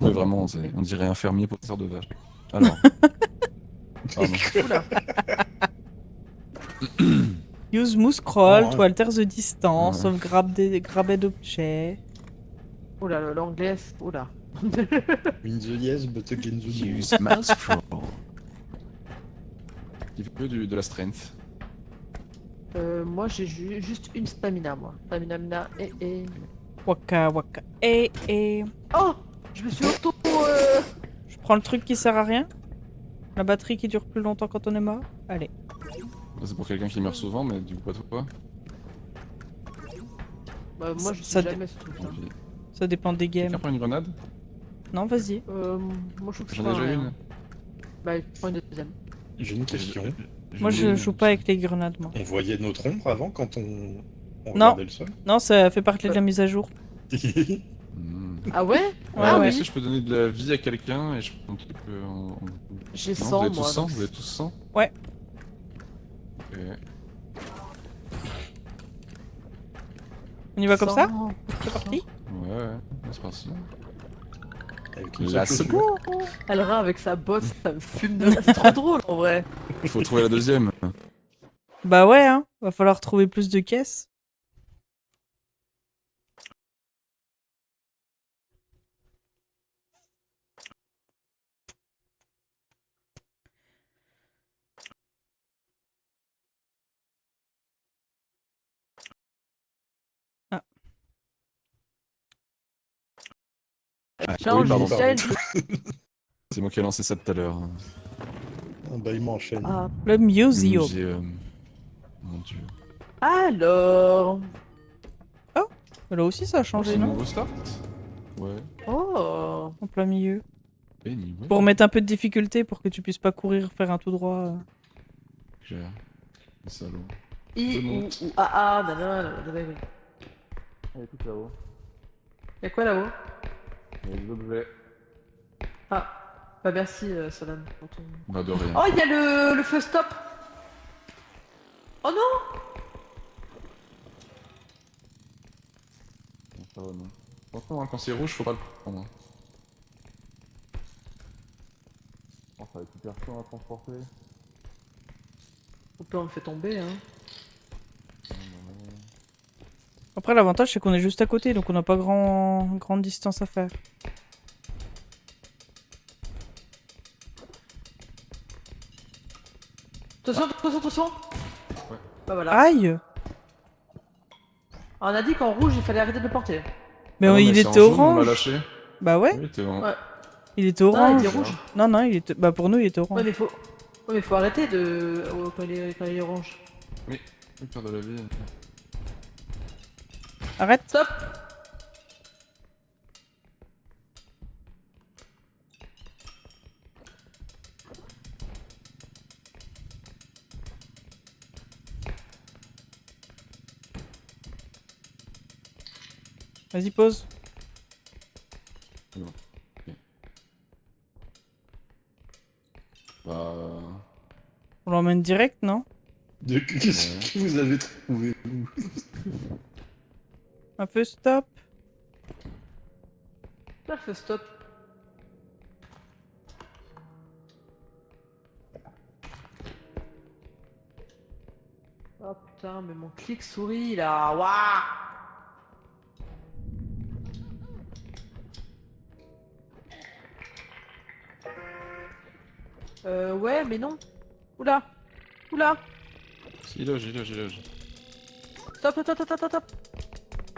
Ouais, vraiment, on dirait un fermier possesseur de vaches. Alors. Pardon. Oula. Use move scroll Oh, to ouais. alter the distance Ouais. of grabbed object. Oula, l'anglais. Oula. In the yes, but again the no. Use mouse scroll. Il veut de la strength. Moi j'ai juste une stamina, moi. Stamina et. Waka waka. Et. Oh, je me suis auto. Je prends le truc qui sert à rien. La batterie qui dure plus longtemps quand on est mort. Allez. C'est pour quelqu'un qui meurt souvent, mais du coup pas toi. Bah, moi je Ça sais jamais ce truc là. Tant pis. Ça dépend des Quelqu'un games. prend une grenade? Non, vas-y. Moi je trouve que J'en c'est ai pas déjà rien. une. Bah, prends une deuxième. J'ai une question. Moi, je joue pas avec les grenades, moi. On voyait notre ombre avant quand on Non. regardait le sol. Non, ça fait partie de la mise à jour. Hmm. Ah ouais? Ouais, Ah ouais. Est-ce que oui. je peux donner de la vie à quelqu'un et je prends un truc J'ai Non, 100 vous avez moi. tous 100? donc- Vous avez tous 100? Ouais. Ok. On y va comme ça? 100. C'est parti? Ouais, c'est parti. Avec une La seule chaussure. seconde. Elra avec sa bosse, ça me fume de là. C'est trop drôle en vrai. Il faut trouver la deuxième. Bah ouais, hein. Va falloir trouver plus de caisses. Ah. Challenge, pardon. challenge. C'est moi qui ai lancé ça tout à l'heure. Ah bah il m'enchaîne. Ah. Le museum. Muséum. Mon dieu. Alors. Là aussi, ça a C'est changé, un non? nouveau start? Ouais. Oh. En plein milieu. Anyway. Pour mettre un peu de difficulté pour que tu puisses pas courir, faire un tout droit. Claire. Le salaud. I Je ou monte. AA. Nanana. Elle est toute là-haut. Y'a quoi là-haut? Il y a des objets. Ah. Bah merci Solon. pour ton- Bah de rien. Oh, il y a le feu stop. Oh non. Ça va, non. Attention, hein, quand c'est rouge, faut pas le prendre. Oh, ça va être hyper chiant à transporter. Au pire, on le fait tomber hein. Après, l'avantage, c'est qu'on est juste à côté, donc on n'a pas grande distance à faire. Attention, attention, attention. Ouais. Bah voilà. Aïe! On a dit qu'en rouge, il fallait arrêter de le porter. Mais Ah non, il c'est était en jaune, on m'a orange. lâché. Bah ouais, Oui, il était en... Ouais. il était Non, il orange. était rouge. Non, non, il était. Bah pour nous, il était Ouais, orange. mais faut. Ouais, mais faut arrêter de. Quand il est orange. Oui, peur de la vie. Arrête! Stop. Vas-y, pause. Bah... On l'emmène direct, non? Qu'est-ce que vous avez trouvé vous? Un peu stop. Là, le feu stop. Oh putain, mais mon clic souris là. Waouh. Ouais, mais non. Oula. Oula. Si, loge, il loge. Stop, stop, stop, stop, stop, stop.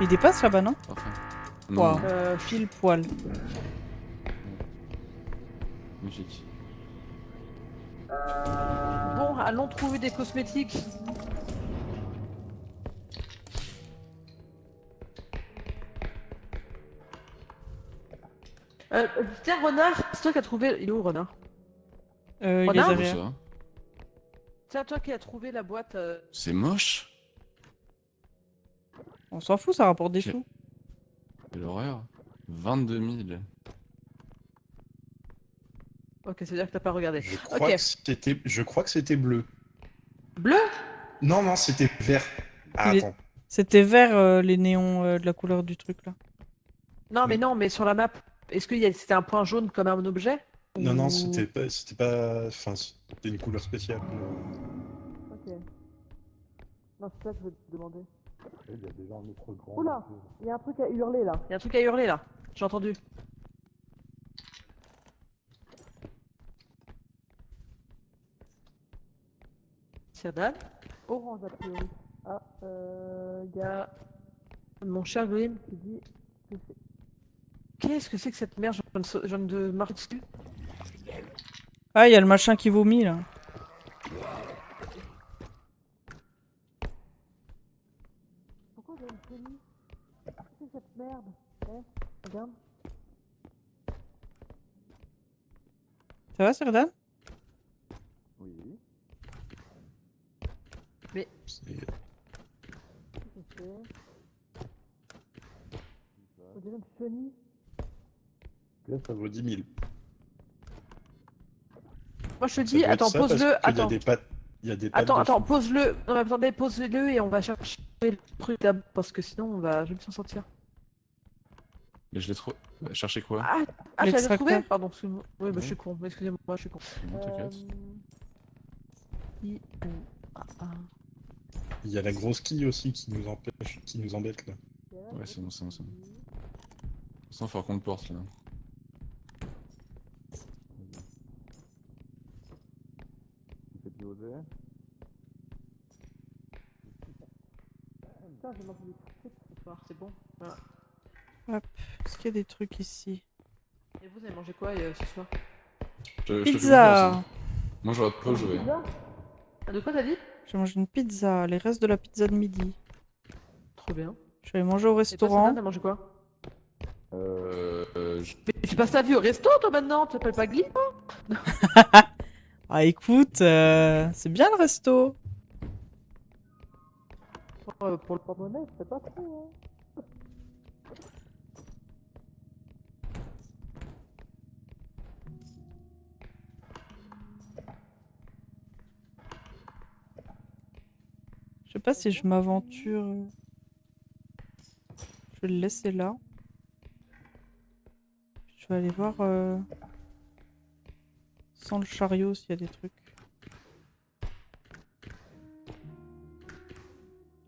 Il dépasse là-bas, non? Parfait. Wow. Non, Pile poil. magique. Bon, allons trouver des cosmétiques. Tiens, Renard, c'est toi qui as trouvé. Il est où, Renard? Il est Renard Où derrière. ça? C'est toi qui as trouvé la boîte. C'est moche. On s'en fout, ça rapporte des Ok. sous. Quelle horreur. 22 000. Ok, c'est-à-dire que t'as pas regardé. Je crois que c'était bleu. Bleu? Non, c'était vert. Ah, Il est- attends. C'était vert les néons de la couleur du truc là. Non, mais non, mais sur la map. Est-ce que c'était un point jaune comme un objet? Non, non, Ou- c'était pas. Enfin, c'était une couleur spéciale. Ok. Non, c'est ça que je veux te demander. Il y a déjà un autre grand. Oula, il y a un truc à hurler là. Il y a un truc à hurler là. J'ai entendu. Cerdal. Orange a priori. Ah, il y a mon cher Green qui dit que c'est. Qu'est-ce que c'est que cette merde? Je viens de marcher dessus. Ah, il y a le machin qui vomit là. Pourquoi j'ai une chenille? Qu'est-ce que c'est que cette merde? Regarde. Ça va, Serdan? Oui. Mais C'est- qu'est-ce que c'est? On dirait une chenille. Là, ça vaut 10 000. Moi je te Ça dis, doit être attends, ça, parce pose-le, qu'il y a attends. des pattes. Il y a des pattes Attends, attends, dessus. pose-le. Non, mais attendez, pose-le et on va chercher le truc d'abord parce que sinon on va jamais s'en sortir. Mais je l'ai trouvé. Chercher quoi? Ah, ah, je l'avais L'extracteur. trouvé? Pardon, excuse-moi. Oui, bah, Ouais. je suis con. Excusez-moi, je suis con. Non, t'inquiète. I, O, A, A. Il y a la grosse quille aussi qui nous empêche, qui nous embête là. Ouais, c'est bon, c'est bon, c'est bon. De toute façon, faut qu'on le porte là. Tu fais pivoter. Putain, j'ai mangé des frites ce soir, c'est bon. Voilà. Est-ce qu'il y a des trucs ici? Et vous avez mangé quoi ce soir? Je te fais Pizza! confiance, hein. Moi, j'aurais pas joué. Pizza? Ah, de quoi t'as dit? J'ai mangé une pizza, les restes de la pizza de midi. Trop bien. Je suis allée manger au Et toi, restaurant. Sana, t'as mangé quoi? Je- Mais tu passes ta vie au resto toi maintenant? Tu t'appelles pas Glee? Ah écoute, c'est bien le resto. Pour le porte-monnaie, c'est pas trop. Hein. Je sais pas si je m'aventure. Je vais le laisser là. Je vais aller voir sans le chariot s'il y a des trucs.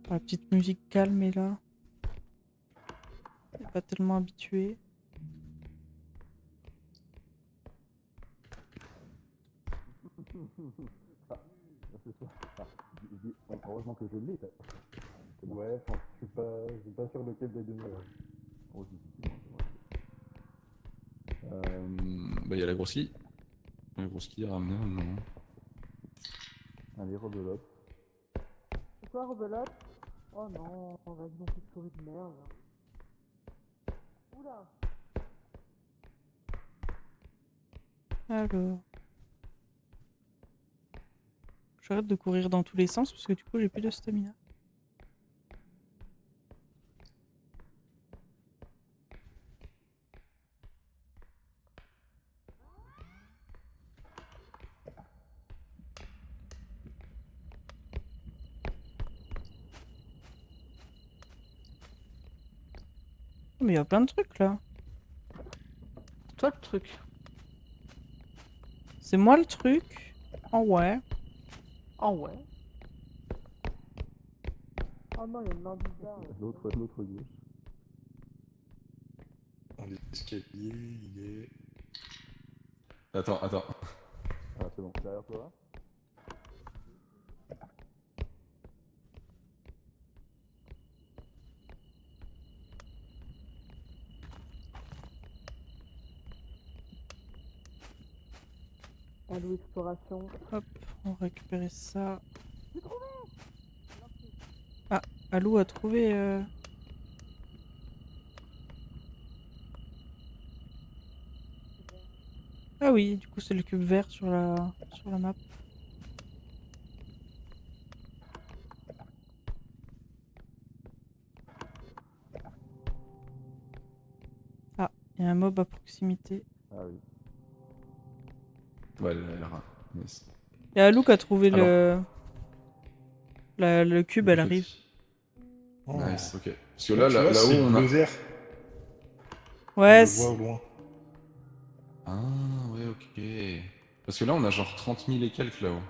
La petite musique calme est là. Je suis pas tellement habitué. Heureusement que je l'ai. Ouais, je suis pas sûr lequel des deux. Bah, il y a la grosse quille. La grosse quille à ramener maintenant. Allez, rebelote. C'est quoi, rebelote? Oh non, vas-y, mon petit souris de merde. Oula! Alors. J'arrête de courir dans tous les sens parce que du coup j'ai plus de stamina. Mais il y a plein de trucs là. Toi le truc. C'est moi le truc. Oh ouais. Oh ouais. Oh non, il y a une main bizarre. L'autre gauche. Dans l'escalier, il est. Attends. Ah, c'est bon. Derrière toi. Allo exploration. Hop, on va récupérer ça. Ah, Alou a trouvé... Ah oui, du coup c'est le cube vert sur la map. Ah, il y a un mob à proximité. Ah oui. Ouais, elle a l'air. Nice. Et Alou qui a trouvé Alors. le cube, elle arrive. Oh. Nice, ok. Parce que Tu là, vois, là-haut, c'est on a. bleu vert. On Ouais, le voit au loin. Ah, ouais, ok. Parce que là, on a genre 30 000 et quelques là-haut.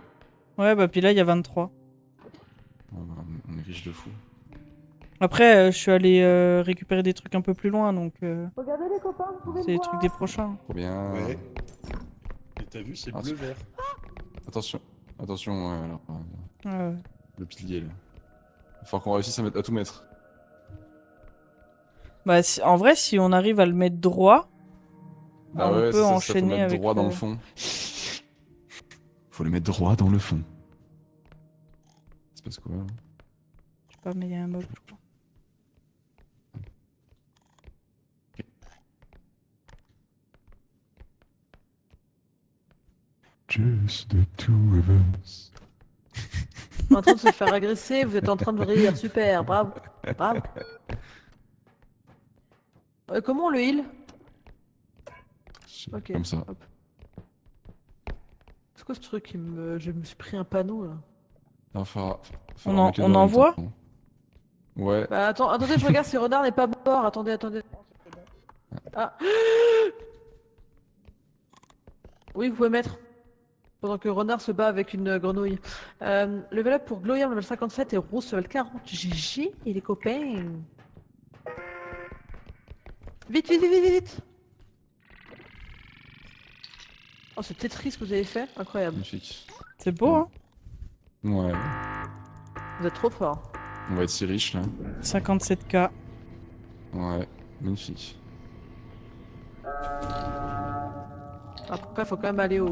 Ouais, bah puis là, il y a 23. Ah, bah, on est riche de fou. Après, je suis allé récupérer des trucs un peu plus loin, donc Regardez les copains, vous pouvez c'est me les voir. trucs des prochains. Trop bien. Ouais. Et t'as vu, c'est Ah, bleu-vert. Attention. Attention, ouais, alors. Ouais. Le pilier, là. Il faut qu'on réussisse à tout mettre. Bah, en vrai, si on arrive à le mettre droit, Bah on ouais, peut c'est ça, faut enchaîner mettre avec droit dans le fond. Faut le mettre droit dans le fond. C'est parce quoi là? Je sais pas, mais il y a un mob, je crois. Just the two of us. En train de se faire agresser, vous êtes en train de rire, super, bravo, bravo. Comment on le heal? Ok. Comme ça. Hop. C'est quoi ce truc Je me suis pris un panneau là. Il faudra On mettre les on deux en même envoie temps. Ouais. Bah attendez, je regarde si Renard n'est pas mort. Attendez. Ah. Oui, vous pouvez mettre. Pendant que Renard se bat avec une grenouille. Level up pour Gloyam, level 57 et Rose, level 40. GG et les copains. Vite. Oh, ce Tetris que vous avez fait, incroyable. Magnifique. C'est beau, hein? Ouais. Vous êtes trop fort. On va être si riche là. 57K. Ouais. Magnifique. Après, faut quand même aller au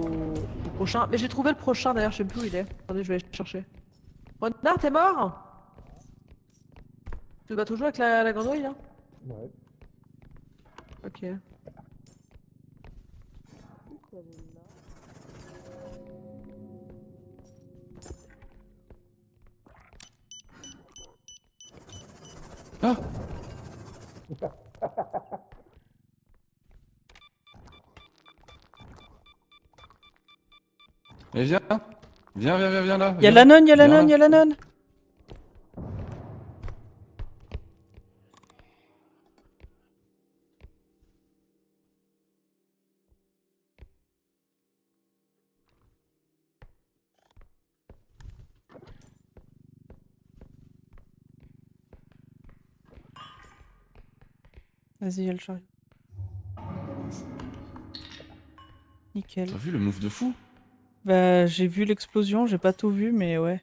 prochain. Mais j'ai trouvé le prochain d'ailleurs, je sais plus où il est. Attendez, je vais aller le chercher. Renard, t'es mort? Tu te bats toujours avec la grenouille là? Ouais. Ok. Ah! Eh viens! Viens là! Y'a viens. la nonne, y'a la Viens nonne, là. y'a la nonne! Vas-y, y'a le chariot. Nickel. T'as vu le move de fou? Bah, j'ai vu l'explosion, j'ai pas tout vu, mais ouais.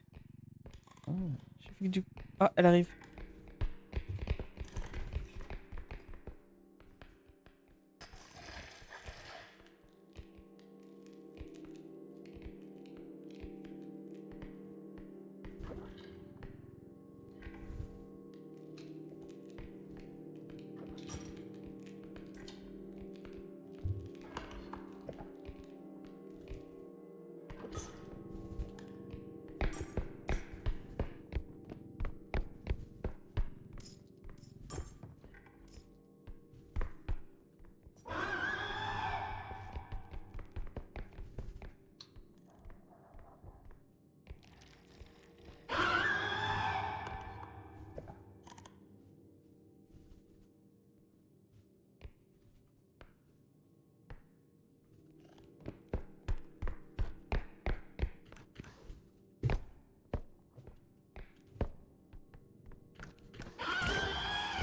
Oh. J'ai vu que du... Ah, elle arrive.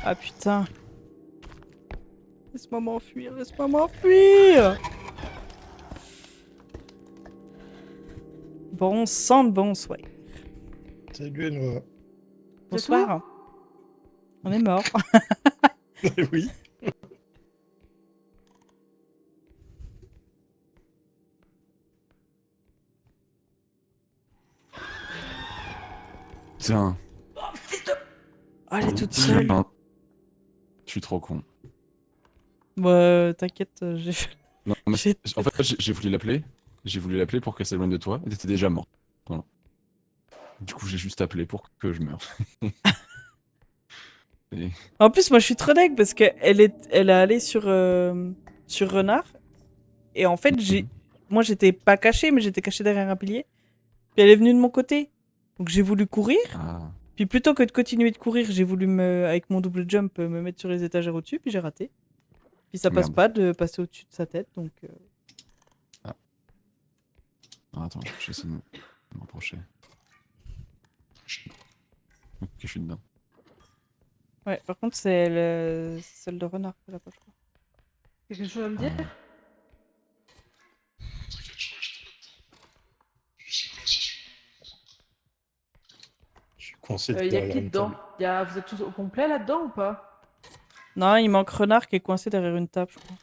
Ah putain. Laisse-moi m'enfuir, laisse-moi m'enfuir. Bon sang de bonsoir. Salut, Enora. Bonsoir. On est mort. Oui. Putain. Oh, elle est toute seule. Putain. Je suis trop con. Bah, t'inquiète, j'ai fait... Non, mais J'ai- en fait, j'ai voulu l'appeler. J'ai voulu l'appeler pour qu'elle s'éloigne de toi. Et t'étais déjà mort. Voilà. Du coup, j'ai juste appelé pour que je meure. Et- En plus, moi, je suis trop deg parce qu'elle elle est allée sur Renard. Et en fait, moi, j'étais pas caché, mais j'étais caché derrière un pilier. Puis elle est venue de mon côté. Donc j'ai voulu courir. Ah. Puis plutôt que de continuer de courir, j'ai voulu, avec mon double jump, me mettre sur les étagères au-dessus. Puis j'ai raté. Puis ça passe Merde. pas de passer au-dessus de sa tête. Donc Ah, attends, je vais essayer de me rapprocher. Ok, je suis dedans. Ouais, par contre, c'est celle de renard que là-bas, je crois. Quelque chose à me dire? Je suis coincé Y a derrière qui une dedans? table. Vous êtes tous au complet là-dedans ou pas? Non, il manque renard qui est coincé derrière une table, je crois.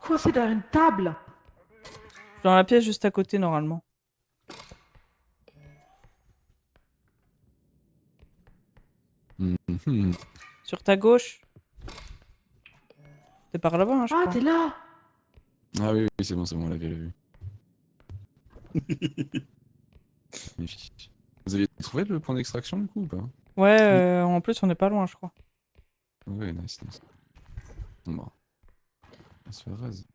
Quoi, c'est derrière une table? Dans la pièce juste à côté, normalement. Mhm. Sur ta gauche. T'es par là-bas, hein, je Ah, crois. t'es là! Ah oui, oui, c'est bon, on l'avait vu. Magnifique. Vous avez trouvé le point d'extraction du coup ou pas? Ouais, en plus, on n'est pas loin, je crois. Ouais, nice, nice. Bon. On se fait rase.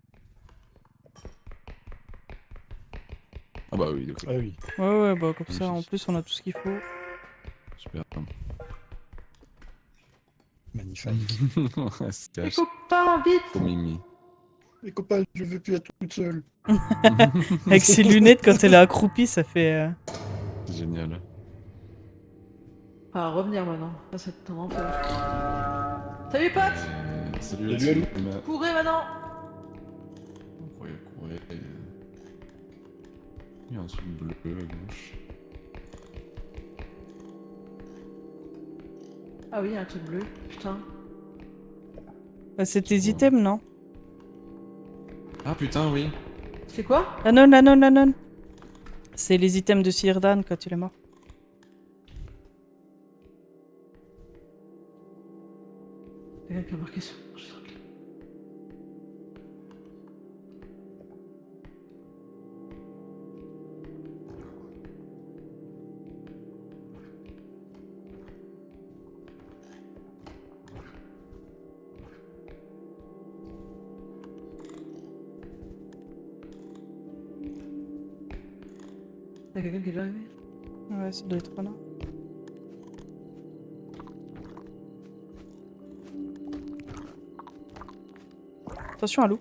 Ah bah oui, d'accord. Ah oui, Ouais, ouais, bah comme ça, en Magnifique. plus, on a tout ce qu'il faut. Super. magnifique. Ouais, c'est Les cash. copains, vite! Trop mimi. Les copains, je veux plus être toute seule. Avec ses lunettes, quand elle est accroupie, ça fait... C'est génial. Ah, revenir maintenant. Ça, c'est tellement peur. Salut, pote! Salut, Salut, Alma. Courez maintenant! Courez, courez. Il y a un truc bleu à gauche. Ah oui, un truc bleu. Putain. Bah, c'est tes Bon. items, non? Ah putain, oui. C'est quoi? Anon, Anon, Anon. C'est les items de Círdan quand il est mort. Quelqu'un qui a marqué ça. Je suis tranquille. Y'a quelqu'un qui est déjà arrivé? Ouais, ça doit être renard. Attention à loup.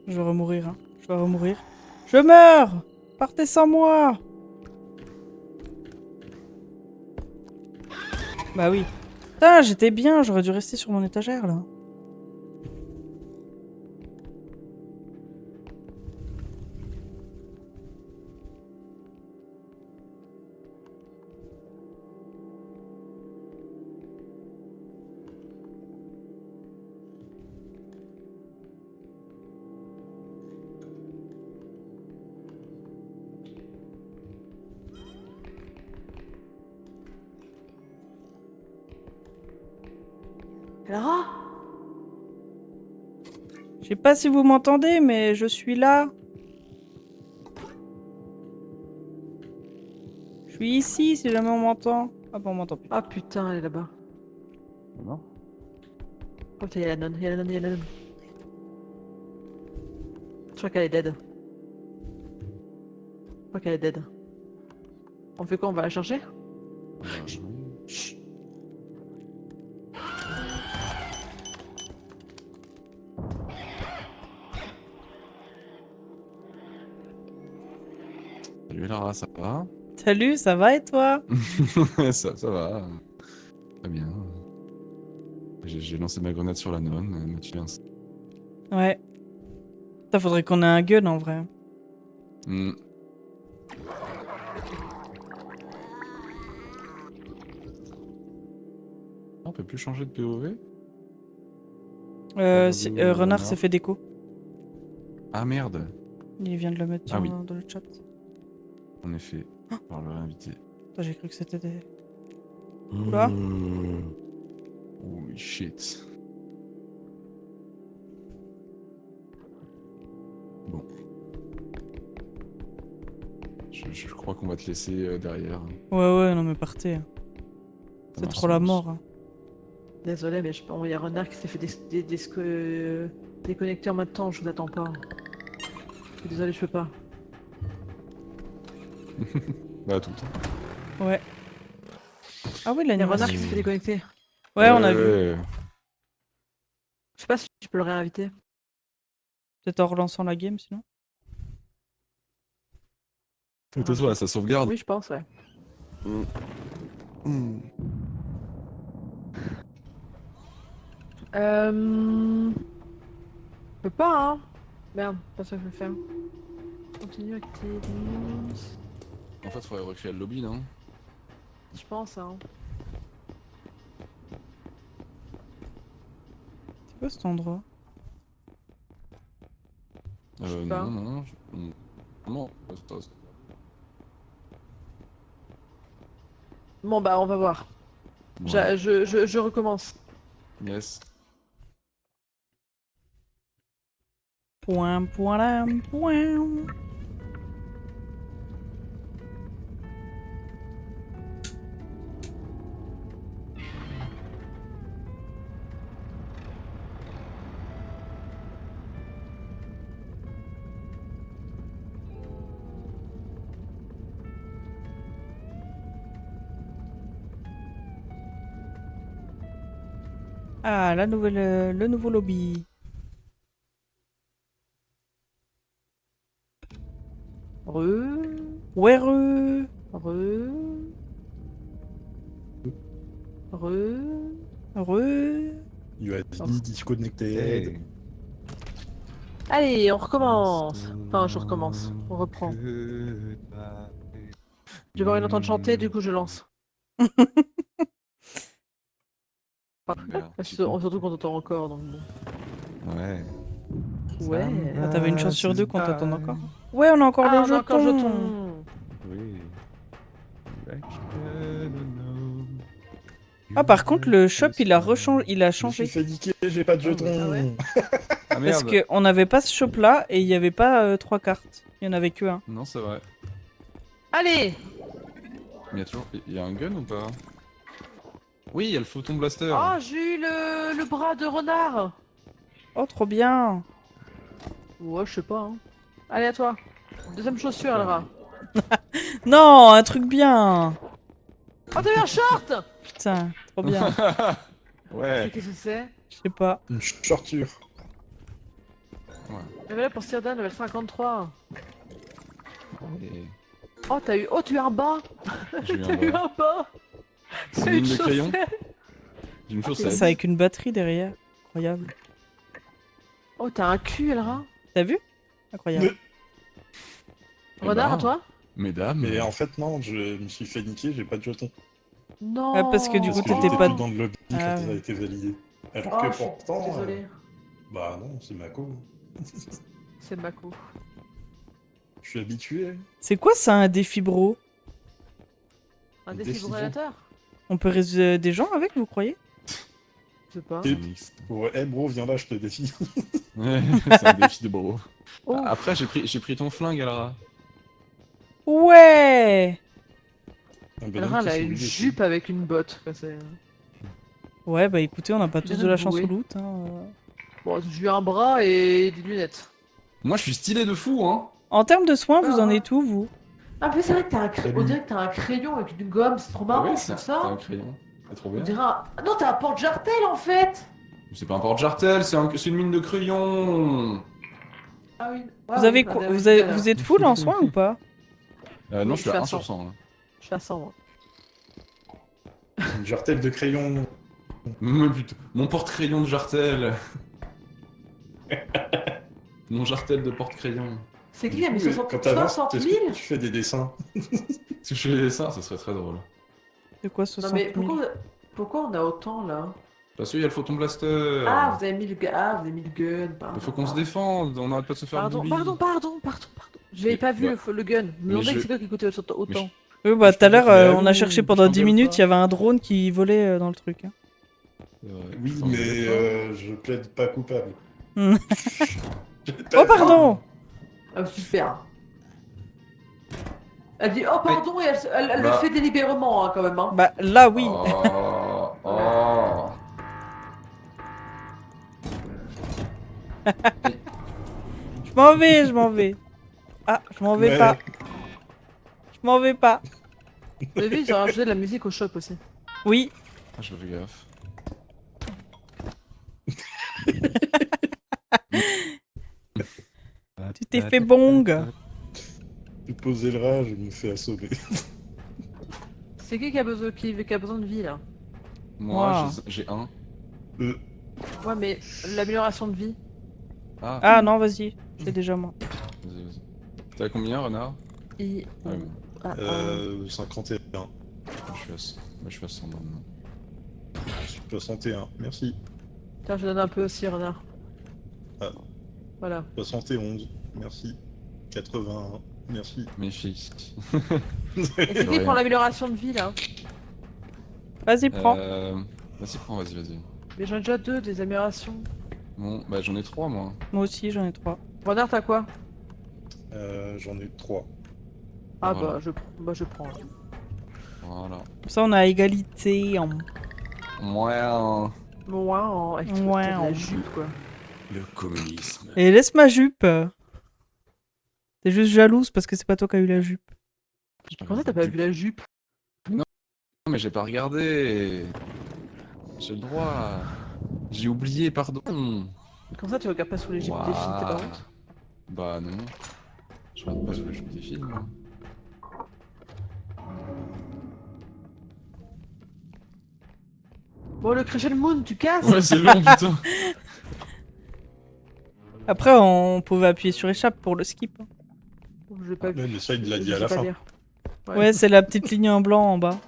Je vais remourir, hein. Je vais remourir. Je meurs! Partez sans moi! Bah oui. Putain, j'étais bien, j'aurais dû rester sur mon étagère, là. Clara? Je sais pas si vous m'entendez, mais je suis là. Je suis ici, si jamais on m'entend. Ah bon, on m'entend plus. Ah putain, elle est là-bas. Non. Oh putain, y'a la nonne, y'a la nonne, y'a la nonne. Je crois qu'elle est dead. Je crois qu'elle est dead. On fait quoi? On va la chercher? Chut. Salut Lara, ça va? Salut, ça va et toi? Ça va. Très bien. J'ai lancé ma grenade sur la nonne, elle m'a tué un. Ouais. Ça faudrait qu'on ait un gun en vrai. Hmm. On peut plus changer de POV? Renard s'est fait déco. Ah merde! Il vient de le mettre Ah oui. dans le chat. En effet, par le réinvité. Putain, j'ai cru que c'était des... Oula. Holy shit. Bon. Je crois qu'on va te laisser derrière. Ouais, ouais, non mais partez. Ça C'est marche, trop ça la marche. mort. Hein. Désolé, mais il y a Renard qui s'est fait déconnecter en même temps, je vous attends pas. Désolé, je peux pas. Bah, tout le temps. Ouais. Ah oui, Il y a l'animation. Renard qui s'est fait déconnecter. Ouais, on a vu. Ouais. Je sais pas si je peux le réinviter. Peut-être en relançant la game, sinon. De toute façon, là, ça sauvegarde. Oui, je pense, ouais. Hmm. Je peux pas, hein. Merde, pas ça que je veux faire. Continue active. En fait, faudrait recréer le lobby, non? Je pense, hein. C'est quoi cet endroit? Je sais pas. Non. Non, c'est Bon, bah, on va voir. Ouais. Je recommence. Yes. Point, point, là, point. Ah, la nouvelle, le nouveau lobby. Ouais, re. You a dit disconnecté. Allez, on recommence. Enfin, je recommence. On reprend. Je vais avoir une entendre chanter, du coup, je lance. Merde, Surtout qu'on t'entend encore, donc bon. Ouais. Ouais. Ah, t'avais une chance sur deux qu'on t'entende encore. Ouais, on a encore Ah, le on a encore le jeton. jeton. Oui. Ah, par contre, le shop, il a changé. Je me suis fait niquer, j'ai pas de jetons. Ah ouais. Ah Parce merde. qu'on n'avait pas ce shop là et il n'y avait pas 3 cartes. Il y en avait que un. Non, c'est vrai. Allez. Mais il y a un gun ou pas? Oui, il y a le photon blaster. Oh, j'ai eu le bras de renard. Oh, trop bien. Ouais, je sais pas, hein. Allez, à toi. Deuxième chaussure, Elra. Non, un truc bien. Oh, t'as eu un short. Putain, trop bien. Ouais. Qu'est-ce que c'est? Je sais pas. Une shorture. Level pour Sirdan, level 53. Et Oh, t'as eu... Oh, tu as un bas. J'ai eu T'as un eu bas. un bas. C'est T'as une eu ligne de crayon. chaussette. J'ai une C'est chaussette. avec une batterie derrière. Incroyable. Oh, t'as un cul, Elra. T'as vu? Incroyable. Eh Renard, ben, à toi? Mesdames. Mais en fait, non, je me suis fait niquer, j'ai pas de jetons. Non. Ah, parce que du Parce coup, que t'étais j'étais pas- plus dans le lobby Ah, quand ça a ouais. été validé. Alors Oh, que je suis pourtant. désolée. Bah non, c'est Mako. C'est Mako. Je suis habitué. C'est quoi ça, un défi bro? Un Défi défibrillateur? On peut résoudre des gens avec, vous croyez? Je sais pas. Et- Mixte. Ouais, hey bro, viens là, je te défie. Ouais, c'est un défi de bro. Oh. Après, j'ai pris ton flingue, Alara. Ouais! Un bonhomme Elra, elle qui a se une mouille dessus. jupe avec une botte. Quoi, c'est... Ouais, bah écoutez, on n'a pas Je tous viens de de la chance bouer. au loot. Hein. Bon, j'ai eu un bras et des lunettes. Moi, je suis stylé de fou, hein. En termes de soins, vous en Ah. êtes où, vous? Ah, mais c'est vrai que t'as un Salut. on dirait que t'as un crayon avec une gomme, c'est trop marrant, Ouais, c'est c'est ça? un crayon. C'est trop On bien. dirait un... Ah non, t'as un porte-jartel en fait! C'est pas un porte-jartel, c'est une mine de crayon. Ah oui. Vous avez quoi? Vous êtes full en soins ou pas? Non, Oui, je suis à 1 100. sur 100. Là. Je suis à 100, moi. Une jartelle de crayon. Mais putain, mon porte-crayon de jartel. Mon jartel de porte-crayon. C'est qui Du qui a mis coup, 60 quand t'avances, 60 est-ce 000? que tu fais des dessins. Si je faisais ça serait très drôle. De quoi Non 60 mais 000? pourquoi on a autant là? Parce qu'il y a le photon blaster. Ah, vous avez mis le gun, pardon. Il faut qu'on se défende, on arrête pas de se faire Pardon, bully. pardon. J'avais Mais, pas vu bah, le gun. Je me mais demandais je- c'est quoi qui coûtait autant. Oui, bah Je tout à te l'heure, dis que on a mais cherché oui, pendant je 10 t'engueule minutes, pas. il y avait un drone qui volait dans le truc. Hein. C'est vrai, Oui, je t'en mais veux je plaide pas coupable. Hmm. J'ai pas Oh, pardon! Ah, super. Elle dit oh pardon et elle le Bah. fait délibérément hein, quand même. Hein. Bah là, pas. oui. Oh, oh. Je m'en vais, je m'en vais. Ah, je m'en vais Ouais. pas. Je m'en vais pas. Vous avez vu, ils ont rajouté de la musique au shop aussi. Oui. Ah, j'ai pas fait gaffe. Tu t'es fait bong. J'ai posé le rat, je me fais assommer. C'est qui a besoin de vie là? Moi, Wow. j'ai un. Ouais, mais l'amélioration de vie. Ah, Ah non, vas-y. C'est déjà moi. vas-y, vas-y. T'as combien, renard? Et... Ah, oui, bon. 51. Moi, je suis à 100 maintenant. Je suis 61. Merci. Tiens, je donne un peu aussi, renard. Ah. Voilà. 71. Merci. 81. Merci. Magnifique. Et c'est qui rien. prend l'amélioration de vie là? Vas-y, prends. Vas-y, prends, vas-y. Mais j'en ai déjà deux des améliorations. Bon, bah j'en ai 3 moi. Moi aussi, j'en ai 3. Renard, t'as quoi? J'en ai 3. Ah Voilà. bah je prends. Voilà. Comme ça, on a égalité. Moi, Moi, avec Ouais, de la en- jupe quoi. le communisme. Et laisse ma jupe. T'es juste jalouse parce que c'est pas toi qui as eu la jupe. Comment ça t'as pas vu la jupe? Non, mais j'ai pas regardé. J'ai le droit. J'ai oublié, pardon. Comment ça tu regardes pas sous les jupes des filles, t'as pas Ouah. honte? Bah non. Je regarde pas sur les jeux des films. moi. Bon, le Crescent Moon, tu casses? Ouais, c'est long, putain. Après, on pouvait appuyer sur échappe pour le skip. Je vais pas Ouais, mais ça, il l'a dit je à sais la pas fin. lire. Ouais, c'est la petite ligne en blanc en bas.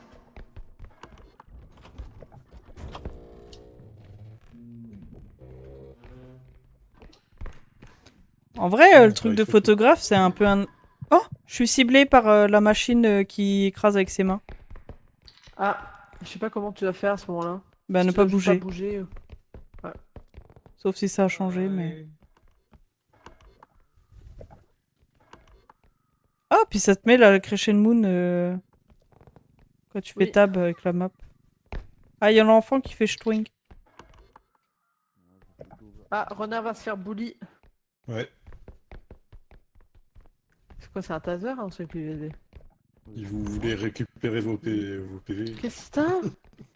En vrai, le truc de photographe, c'est un peu un... Oh, je suis ciblée par la machine qui écrase avec ses mains. Ah, je sais pas comment tu vas faire à ce moment-là. Bah, Si ne tu pas vas juste bouger. bouger. Sauf si ça a changé, mais... Ah, puis ça te met la Crescent Moon quand tu fais Oui. tab avec la map. Ah, il y a l'enfant qui fait Stwing. Ah, Renard va se faire bully. Ouais. C'est quoi, c'est un taser hein, ce PVD? Et vous voulez récupérer vos PV. Qu'est-ce que t'as?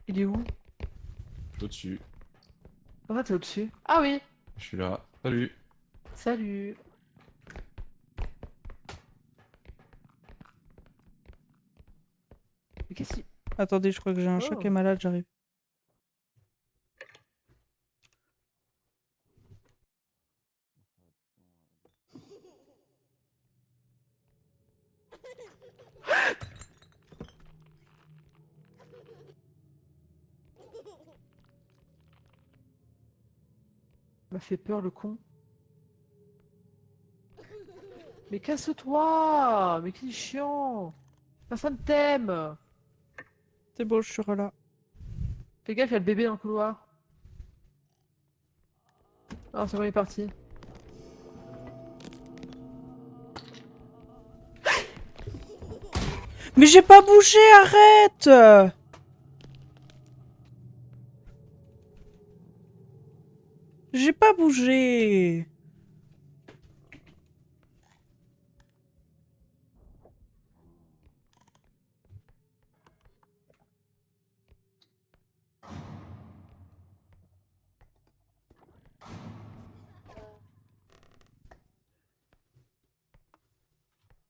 Il est où? Au-dessus. Ah, t'es au-dessus. Ah oui! Je suis là. Salut. Salut! Mais qu'est-ce que... Attendez, je crois que j'ai un chat Oh. qui est malade, j'arrive. Il m'a fait peur le con. Mais casse-toi! Mais qui est chiant! Personne t'aime! C'est bon, je suis là. Fais gaffe, il y a le bébé dans le couloir. Ah, c'est bon, il est parti. Mais j'ai pas bougé, arrête! J'ai pas bougé.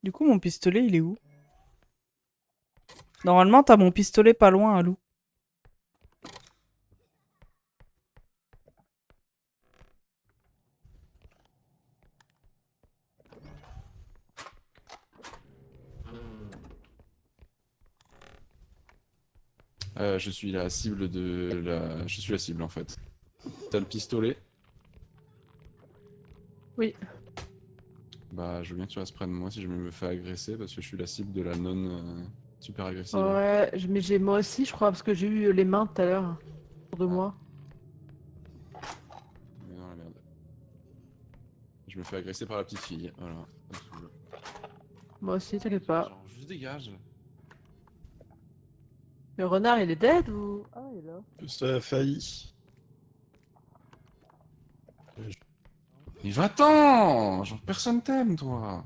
Du coup, mon pistolet, il est où? Normalement, t'as mon pistolet pas loin, Alou. Je suis la cible de la. Je suis la cible en fait. T'as le pistolet? Oui. Bah, je veux bien que tu restes près de moi si je me fais agresser parce que je suis la cible de la non super agressive. Ouais, mais j'ai moi aussi, je crois, parce que j'ai eu les mains tout à l'heure. Autour de moi. Mais non, la merde. Je me fais agresser par la petite fille. Voilà. Ça me saoule. Moi aussi, t'inquiète pas. Genre, juste dégage. Mais Renard, il est dead ou... Ah, il est là. Ça a failli. Mais va-t'en! Genre, personne t'aime, toi!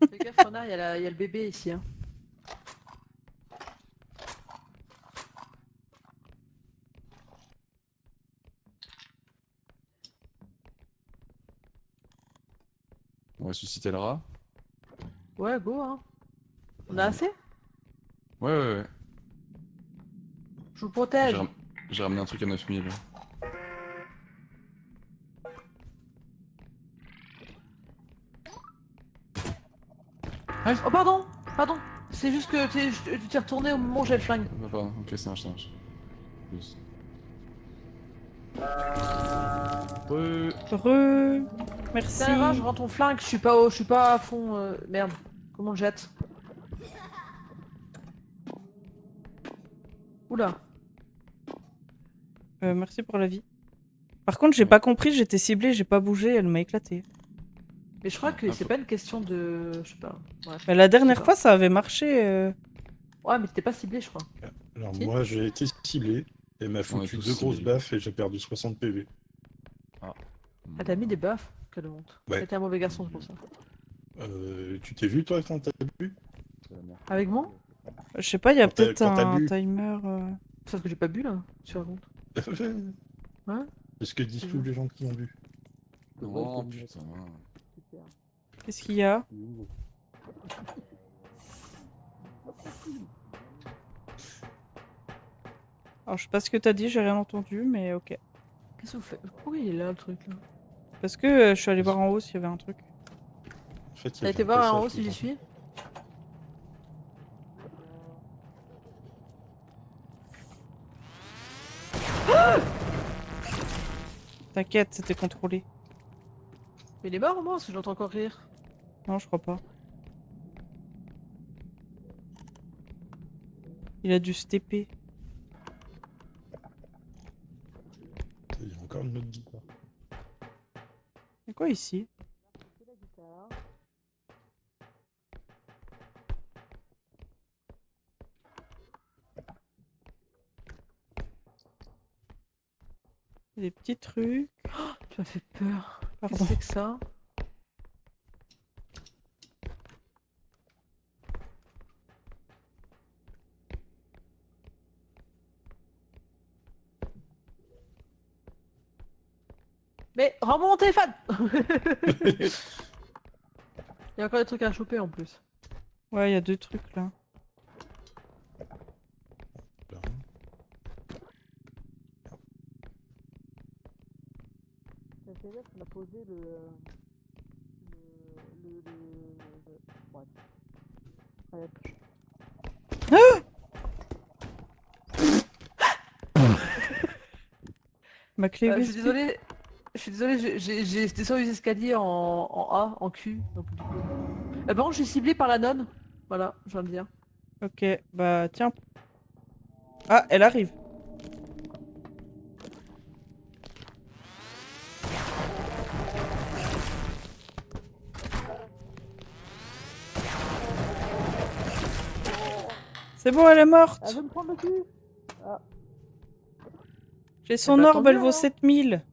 Fais gaffe, Renard, il y a le bébé ici. Hein. On va susciter le rat. Ouais, go, hein. On a assez? Ouais. Je vous J'ai protège. ram- j'ai ramené un truc à 9000. Oh, pardon! Pardon! C'est juste que tu t'es retourné au moment où j'ai le flingue. Pardon, ok, ça marche. Plus. Merci. Tiens, je rends ton flingue, je suis pas à fond. Merde. Comment on le jette? Oula. Merci pour la vie. Par contre, j'ai pas compris, j'étais ciblée, j'ai pas bougé, elle m'a éclaté. Mais je crois que Ah, c'est faut- pas une question de. Je sais pas. Bref. Mais la dernière Je sais fois, ça avait marché. Ouais, mais t'étais pas ciblé, je crois. Alors Si. moi, j'ai été ciblé, et m'a On est foutu tous 2 grosses ciblés. baffes et j'ai perdu 60 PV. Ah, t'as mis des buffs? Quelle honte. Ouais. T'es un mauvais garçon, c'est pour ça. Tu t'es vu, toi, quand t'as bu? Avec moi? Je sais pas, il y a Quand t'as- peut-être quand t'as un bu. timer. Sauf que j'ai pas bu là, tu racontes. Hein? C'est ce que disent tous les gens qui ont bu. Oh putain. Super. Qu'est-ce qu'il y a? Alors, je sais pas ce que t'as dit, j'ai rien entendu, mais ok. Qu'est-ce que vous faites? Pourquoi il est là le truc là? Parce que je suis allé voir en haut s'il y avait un truc. En fait, il y T'as avait été un voir en passage haut si j'y dedans. suis? T'inquiète, c'était contrôlé. Mais il est mort au moins parce que j'entends encore rire. Non, je crois pas. Il a dû se TP. Il y a encore une autre guitare. C'est quoi ici? Des petits trucs. Tu m'as fait peur. Qu'est-ce que Pardon. c'est que ça? Mais rends-moi mon téléphone! Il y a encore des trucs à choper en plus. Ouais, il y a 2 trucs là. Là. On a posé Ouais. Ma clé Je USB. suis désolée. Je suis désolée, j'ai descendu les escaliers en A, en Q. Donc, du coup... Par contre, je suis ciblée par la nonne. Voilà, je viens de dire. Ok, bah tiens. Ah, elle arrive. C'est bon, elle est morte. Elle veut me prendre le cul. J'ai son bah, tant orbe, elle mieux, vaut hein. 7000.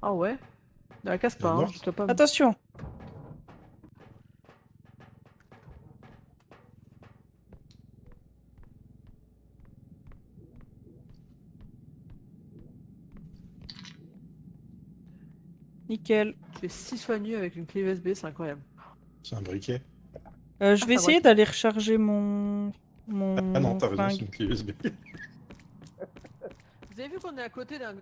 Ah ouais? Ne la casse Elle est pas, hein. morte. Je dois pas. Attention. Nickel. J'ai 6 fois nu avec une clé USB, c'est incroyable. C'est un briquet. Je vais ça essayer va. d'aller recharger mon Ah non, t'as raison, c'est flingue. une clé USB. Vous avez vu qu'on est à côté d'un.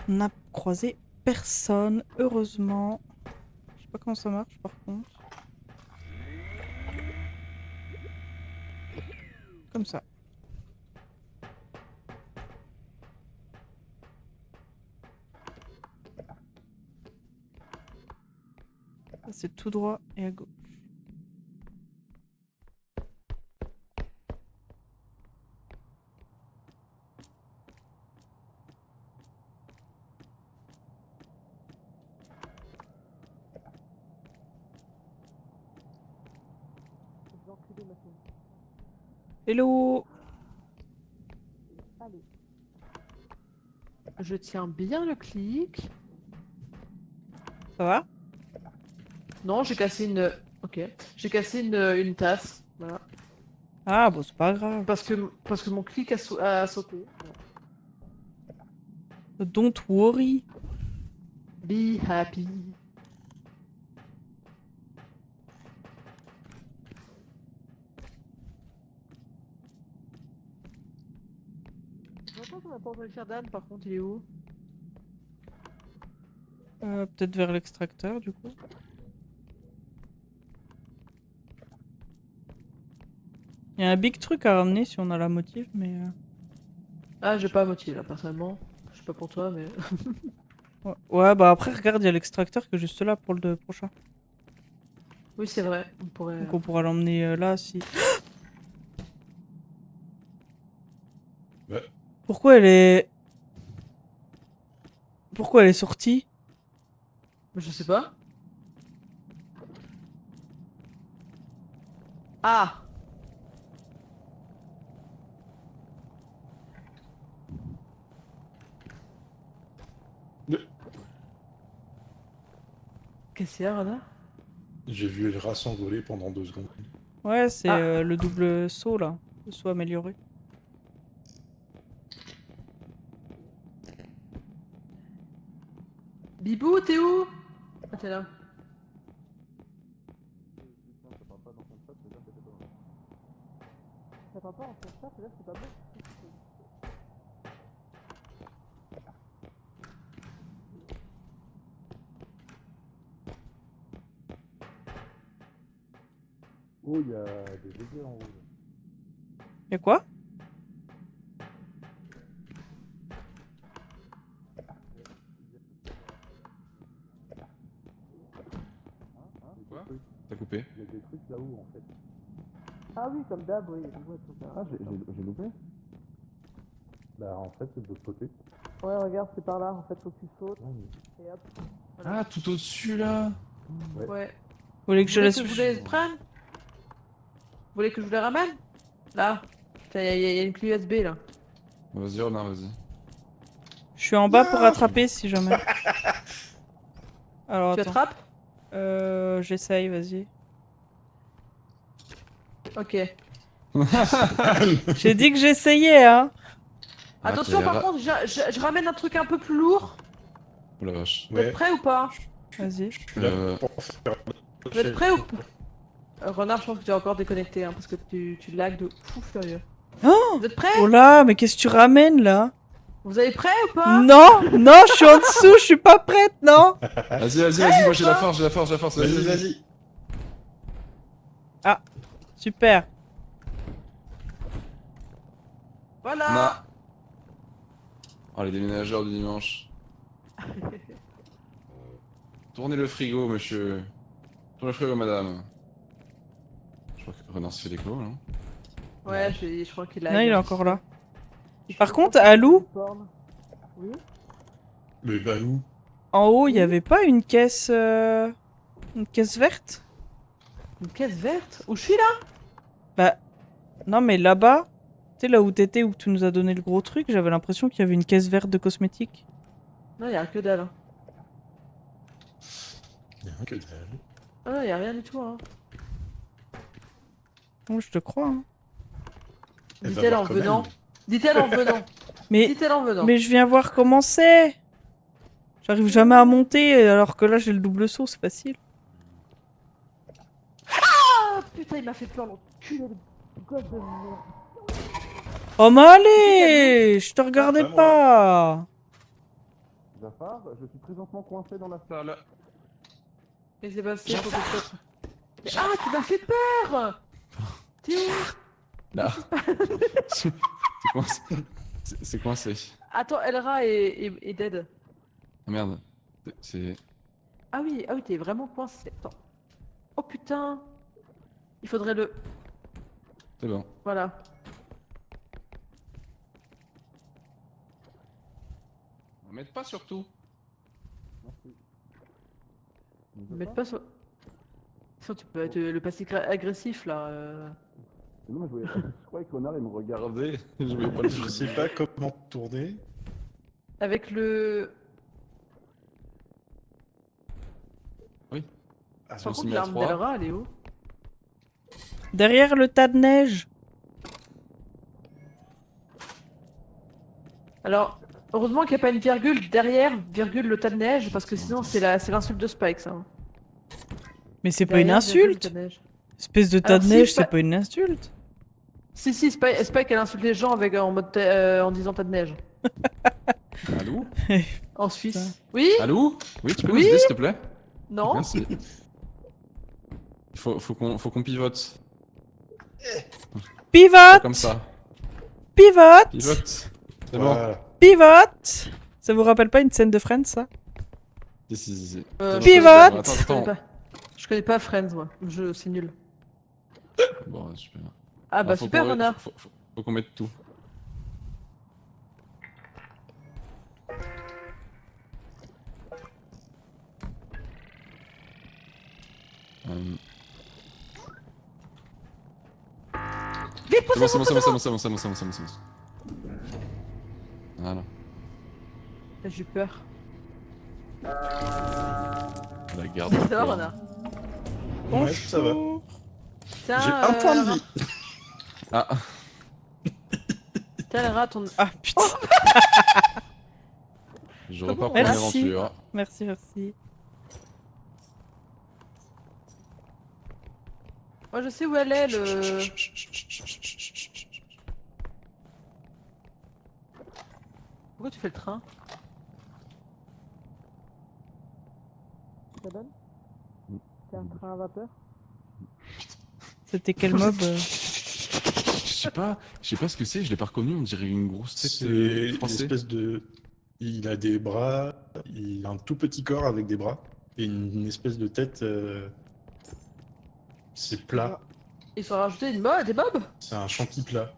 On n'a croisé personne, heureusement. Je sais pas comment ça marche par contre. Comme ça. Ça, c'est tout droit et à gauche. Hello. Allez. Je tiens bien le clic. Ça va? Non, j'ai cassé une. Ok. J'ai cassé une tasse. Voilà. Ah, bon, c'est pas grave. Parce que mon clic a sauté. Don't worry. Be happy. J'entends qu'on a pas entendu faire d'âne, par contre, il est où? Peut-être vers l'extracteur, du coup. Il y a un big truc à ramener si on a la motive, mais... Ah, j'ai pas motivé là, personnellement. Je sais pas pour toi, mais. Ouais. Ouais, bah après, regarde, il y a l'extracteur qui est juste là pour le prochain. Oui, c'est vrai. On pourrait. Donc on pourra l'emmener là si... Ouais. Pourquoi elle est... Pourquoi elle est sortie? Je sais pas. Ah! Qu'est-ce qu'il y a, Rada? J'ai vu le rat s'envoler pendant 2 secondes. Ouais, c'est Ah. le double saut là. Le saut amélioré. Bibou, t'es où? Ah, t'es là. Ça va pas en faire ça, c'est-à-dire que c'est pas bon. Oh, il y a des dégâts en haut. Y'a quoi? Quoi? T'as coupé? Il y a des trucs là-haut en fait. Ah oui, comme d'hab, oui. Ouais, tout ça. Ah, j'ai loupé? Bah en fait c'est de l'autre côté. Ouais, regarde, c'est par là, en fait, faut que tu sautes. Et hop. Voilà. Ah, tout au-dessus là! Ouais. Vous voulez que Vous je voulez laisse... que je vous les prenne? Vous voulez que je vous les ramène? Là. Il y a une clé USB là. Vas-y, Renard, vas-y. Je suis en bas pour attraper si jamais. Alors Tu attends. attrapes? J'essaye, vas-y. Ok. J'ai dit que j'essayais, hein. Attention, Ah, par contre, je ramène un truc un peu plus lourd. Oh la vache. Vous êtes Ouais. prêts ou pas? Vas-y. Je suis là pour faire Vous êtes prêts ou pas? Renard, je pense que tu es encore déconnecté, hein, parce que tu lags de fou furieux. Oh, Vous êtes prêts? oh là, mais qu'est-ce que tu ramènes là? Vous êtes prêts ou pas? Non, non, je suis en dessous, je suis pas prête, non. Vas-y, moi j'ai la force, Vas-y, vas-y. Super. Voilà. Oh, les déménageurs du dimanche. Tournez le frigo, monsieur. Tournez le frigo, madame. Je crois que Renard se fait des clos, non? Ouais, je crois qu'il lag. Non, il est encore là. Je Par suis contre, encore Alou, sur porn. Oui. Mais bah où? en haut, il y Oui. avait pas une caisse verte? Une caisse verte? Où je suis là? Bah, non, mais là-bas, tu sais, là où t'étais, où tu nous as donné le gros truc, j'avais l'impression qu'il y avait une caisse verte de cosmétiques. Non, y a que dalle. Hein. Il y a que dalle. Ah non, y a rien du tout. Hein. Oh, je te crois, hein. Elle va Dit-elle voir en quand venant. même. Dit-elle en venant. Mais, Dit-elle en venant. mais je viens voir comment c'est. J'arrive jamais à monter, alors que là, j'ai le double saut, c'est facile. Ah putain, il m'a fait peur l'enculé de gosse de merde. Oh, mais allez, je te regardais pas moi. pas. Jafar, je suis présentement coincé dans la salle. Mais c'est passé pour peut-être. Mais ah, tu m'as fait peur. T'es où? Là. C'est coincé. C'est coincé. Attends, Elra est dead. Ah merde. C'est... Ah oui, t'es vraiment coincé. Attends. Oh putain. Il faudrait le. C'est bon. Voilà. On m'aide pas surtout. Mettre pas sur. Sinon, tu peux être le passif agressif là. Non, mais je croyais que Renard il me regardait. Je voyais pas le Je sais pas comment tourner. Avec le. Oui. Ah, Si Par on s'y contre, met à l'arme 3. d'Elra, elle est où? Derrière le tas de neige. Alors, heureusement qu'il n'y a pas une virgule derrière, virgule le tas de neige, parce que sinon c'est l'insulte de Spike ça. Mais c'est pas une Derrière, virgule, le insulte. tas de neige. Espèce de tas Alors, de si, neige, pas- c'est pas une insulte. Si, Spike elle insulte les gens avec, en mode en disant tas de neige. Allô? En Suisse. Oui? Allô? Oui, tu peux Oui nous aider s'il te plaît? Non? Merci. Faut qu'on pivote. Pas Pivote. comme ça. Pivote. Pivote. C'est bon. Voilà. Pivote. Ça vous rappelle pas une scène de Friends, ça? Si. Je Pivote. connais Attends, Je connais attends. pas. Je connais pas Friends moi. C'est nul. Bon, super. Ah bah Faut super qu'on- Renard. Faut qu'on mette tout. Euh, Vite, C'est poussez bon. Voilà. J'ai eu peur. La garde. Ça va encore. Renard? Ouais, ça va. Tiens, J'ai un point de vie. Ah, Tiens Lara, ton... Ah putain. je repars pour Merci. l'aventure. Merci. Moi je sais où elle est le... Pourquoi tu fais le train? Ça donne? C'est un train à vapeur? C'était quel mob Je sais pas ce que c'est, je l'ai pas reconnu, on dirait une grosse tête C'est une français. espèce de. Il a des bras, il a un tout petit corps avec des bras, et une espèce de tête. C'est plat, Ils ont rajouté des mobs? c'est un chantilly plat.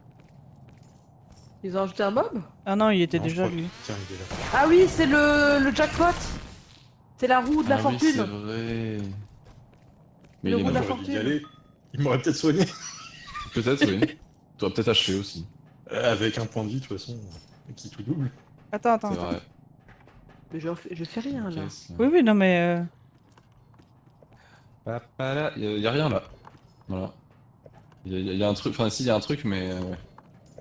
Ils ont rajouté un mob? Ah non, il était Non, je déjà crois que- lui. Tiens, il est là. Ah oui, c'est le jackpot! C'est la roue de la Ah oui, c'est fortune! vrai. Mais Le il est roux de la mort. J'aurais dû y fortune. aller. Il m'aurait peut-être soigné. Peut-être, oui. Tu aurais peut-être achevé aussi. Avec un point de vie, de toute façon, qui tout double. Attends. C'est vrai. Mais je fais rien là. Caisse. Oui, non mais... Là, y a rien là. Voilà. Y a un truc, enfin si, y a un truc, mais.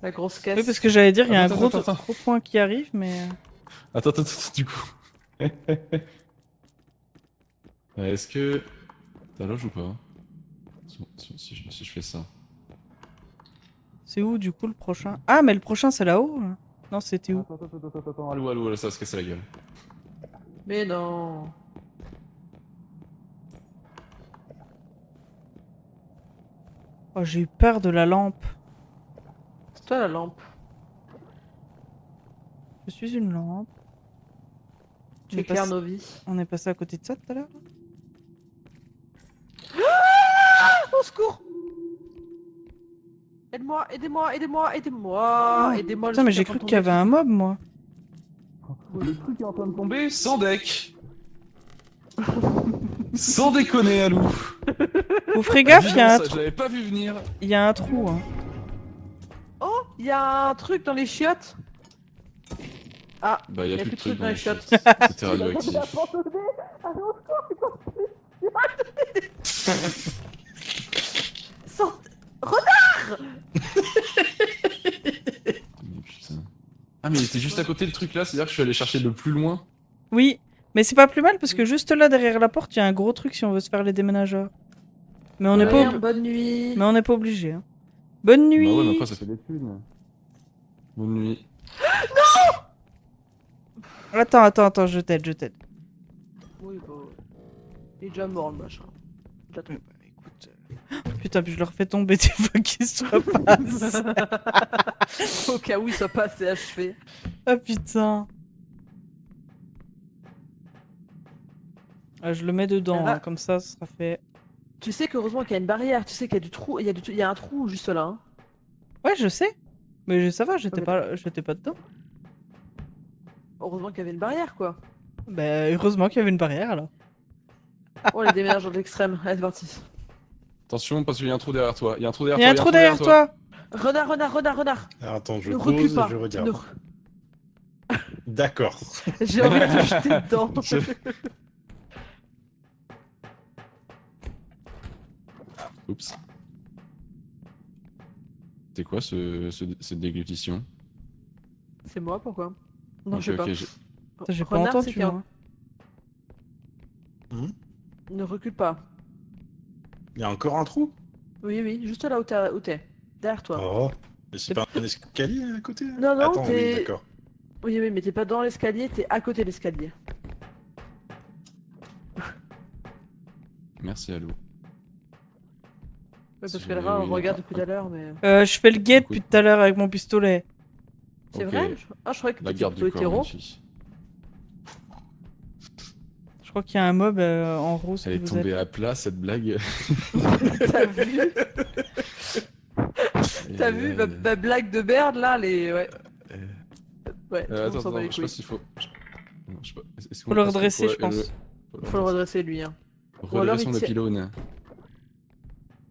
La grosse caisse. Oui, parce que j'allais dire, il y a un Attends, gros, attends. gros point qui arrive, mais... Attends, du coup. Est-ce que. T'as loge ou pas? Si je fais ça. C'est où, du coup, le prochain? Ah, mais le prochain, c'est là-haut là. Non, c'était où? Attends. Allô, ça va se casser la gueule. Mais non. Oh, j'ai eu peur de la lampe. C'est toi la lampe. Je suis une lampe. Tu On est éclaires passé- nos vies. On est passé à côté de ça tout à l'heure? Au secours! Aide-moi. Aidez-moi. Putain, mais j'ai cru qu'il y avait un mob, moi. Le truc est en train de tomber sans deck. Sans déconner, Alou. Vous ferez gaffe, il y a un Ça, je l'avais pas vu venir. il y a un trou. Hein. Oh, il y a un truc dans les chiottes. Ah, Bah, y a plus de trucs dans les chiottes. chiottes. C'était radioactif. Sort- Mais putain. Ah, mais il était juste à côté le truc là, c'est-à-dire que je suis allé chercher le plus loin. Oui, mais c'est pas plus mal parce que juste là, derrière la porte, il y a un gros truc si on veut se faire les déménageurs. Mais on n'est pas, Rien, bonne nuit. mais on n'est pas obligé. Hein. Bonne nuit. Bah ouais, mais après ça fait des thunes. Bonne nuit. Attends, je t'aide. Oui, bah. Il est déjà mort le machin. Déjà tombé. Écoute, putain, puis je leur fais tomber des fois qu'ils soient passés. Au cas où il soit pas assez achevé. Ah putain. Ah, je le mets dedans, Ah. hein, comme ça, ce sera fait. Tu sais qu'heureusement qu'il y a une barrière, tu sais qu'il y a du trou, il y a un trou juste là. Hein. Ouais, je sais. Mais ça va, j'étais Ok. pas dedans. Heureusement qu'il y avait une barrière quoi. Bah, heureusement qu'il y avait une barrière alors. Oh les déménageurs de l'extrême, allez c'est parti. Attention, parce qu'il y a un trou derrière toi. Il y a un trou Il derrière y a un toi. trou derrière toi. Renard, renard, renard, renard. Alors, attends, je Ne recule pose pas. et je regarde. Ne- D'accord. J'ai envie de te jeter dedans. Oups. C'est quoi cette déglutition? C'est moi, pourquoi? Non, Ok, je sais pas. ok, Putain, j'ai pas Renard, c'est entendu, qu'il y a- moi. Ne recule pas. Il y a encore un trou? Oui, oui, juste là où t'es. Derrière toi. Oh. Mais c'est pas un escalier à côté? Non, non, Attends, oui, t'es- d'accord. Oui, oui, mais t'es pas dans l'escalier, t'es à côté de l'escalier. Merci, Alou. Ouais, parce Si, qu'elle on oui, regarde d'accord. depuis tout à l'heure, mais. Je fais le guet depuis tout à l'heure avec mon pistolet. C'est Ok. vrai? Ah, je croyais que La t'étais garde plutôt du corps, hétéro. magnifique. Je crois qu'il y a un mob en rose Elle qui est vous aide. tombée à plat, cette blague. T'as vu? T'as vu ma blague de merde là, les. Ouais. Ouais, tout le monde Attends, s'en bat attends, les je sais pas couilles. s'il faut. Non, je sais pas. Est-ce Faut qu'on- le est-ce qu'on redresser, je pourrait pense. Faut le redresser lui, hein. Ou alors, Redressons il le tient- pylône.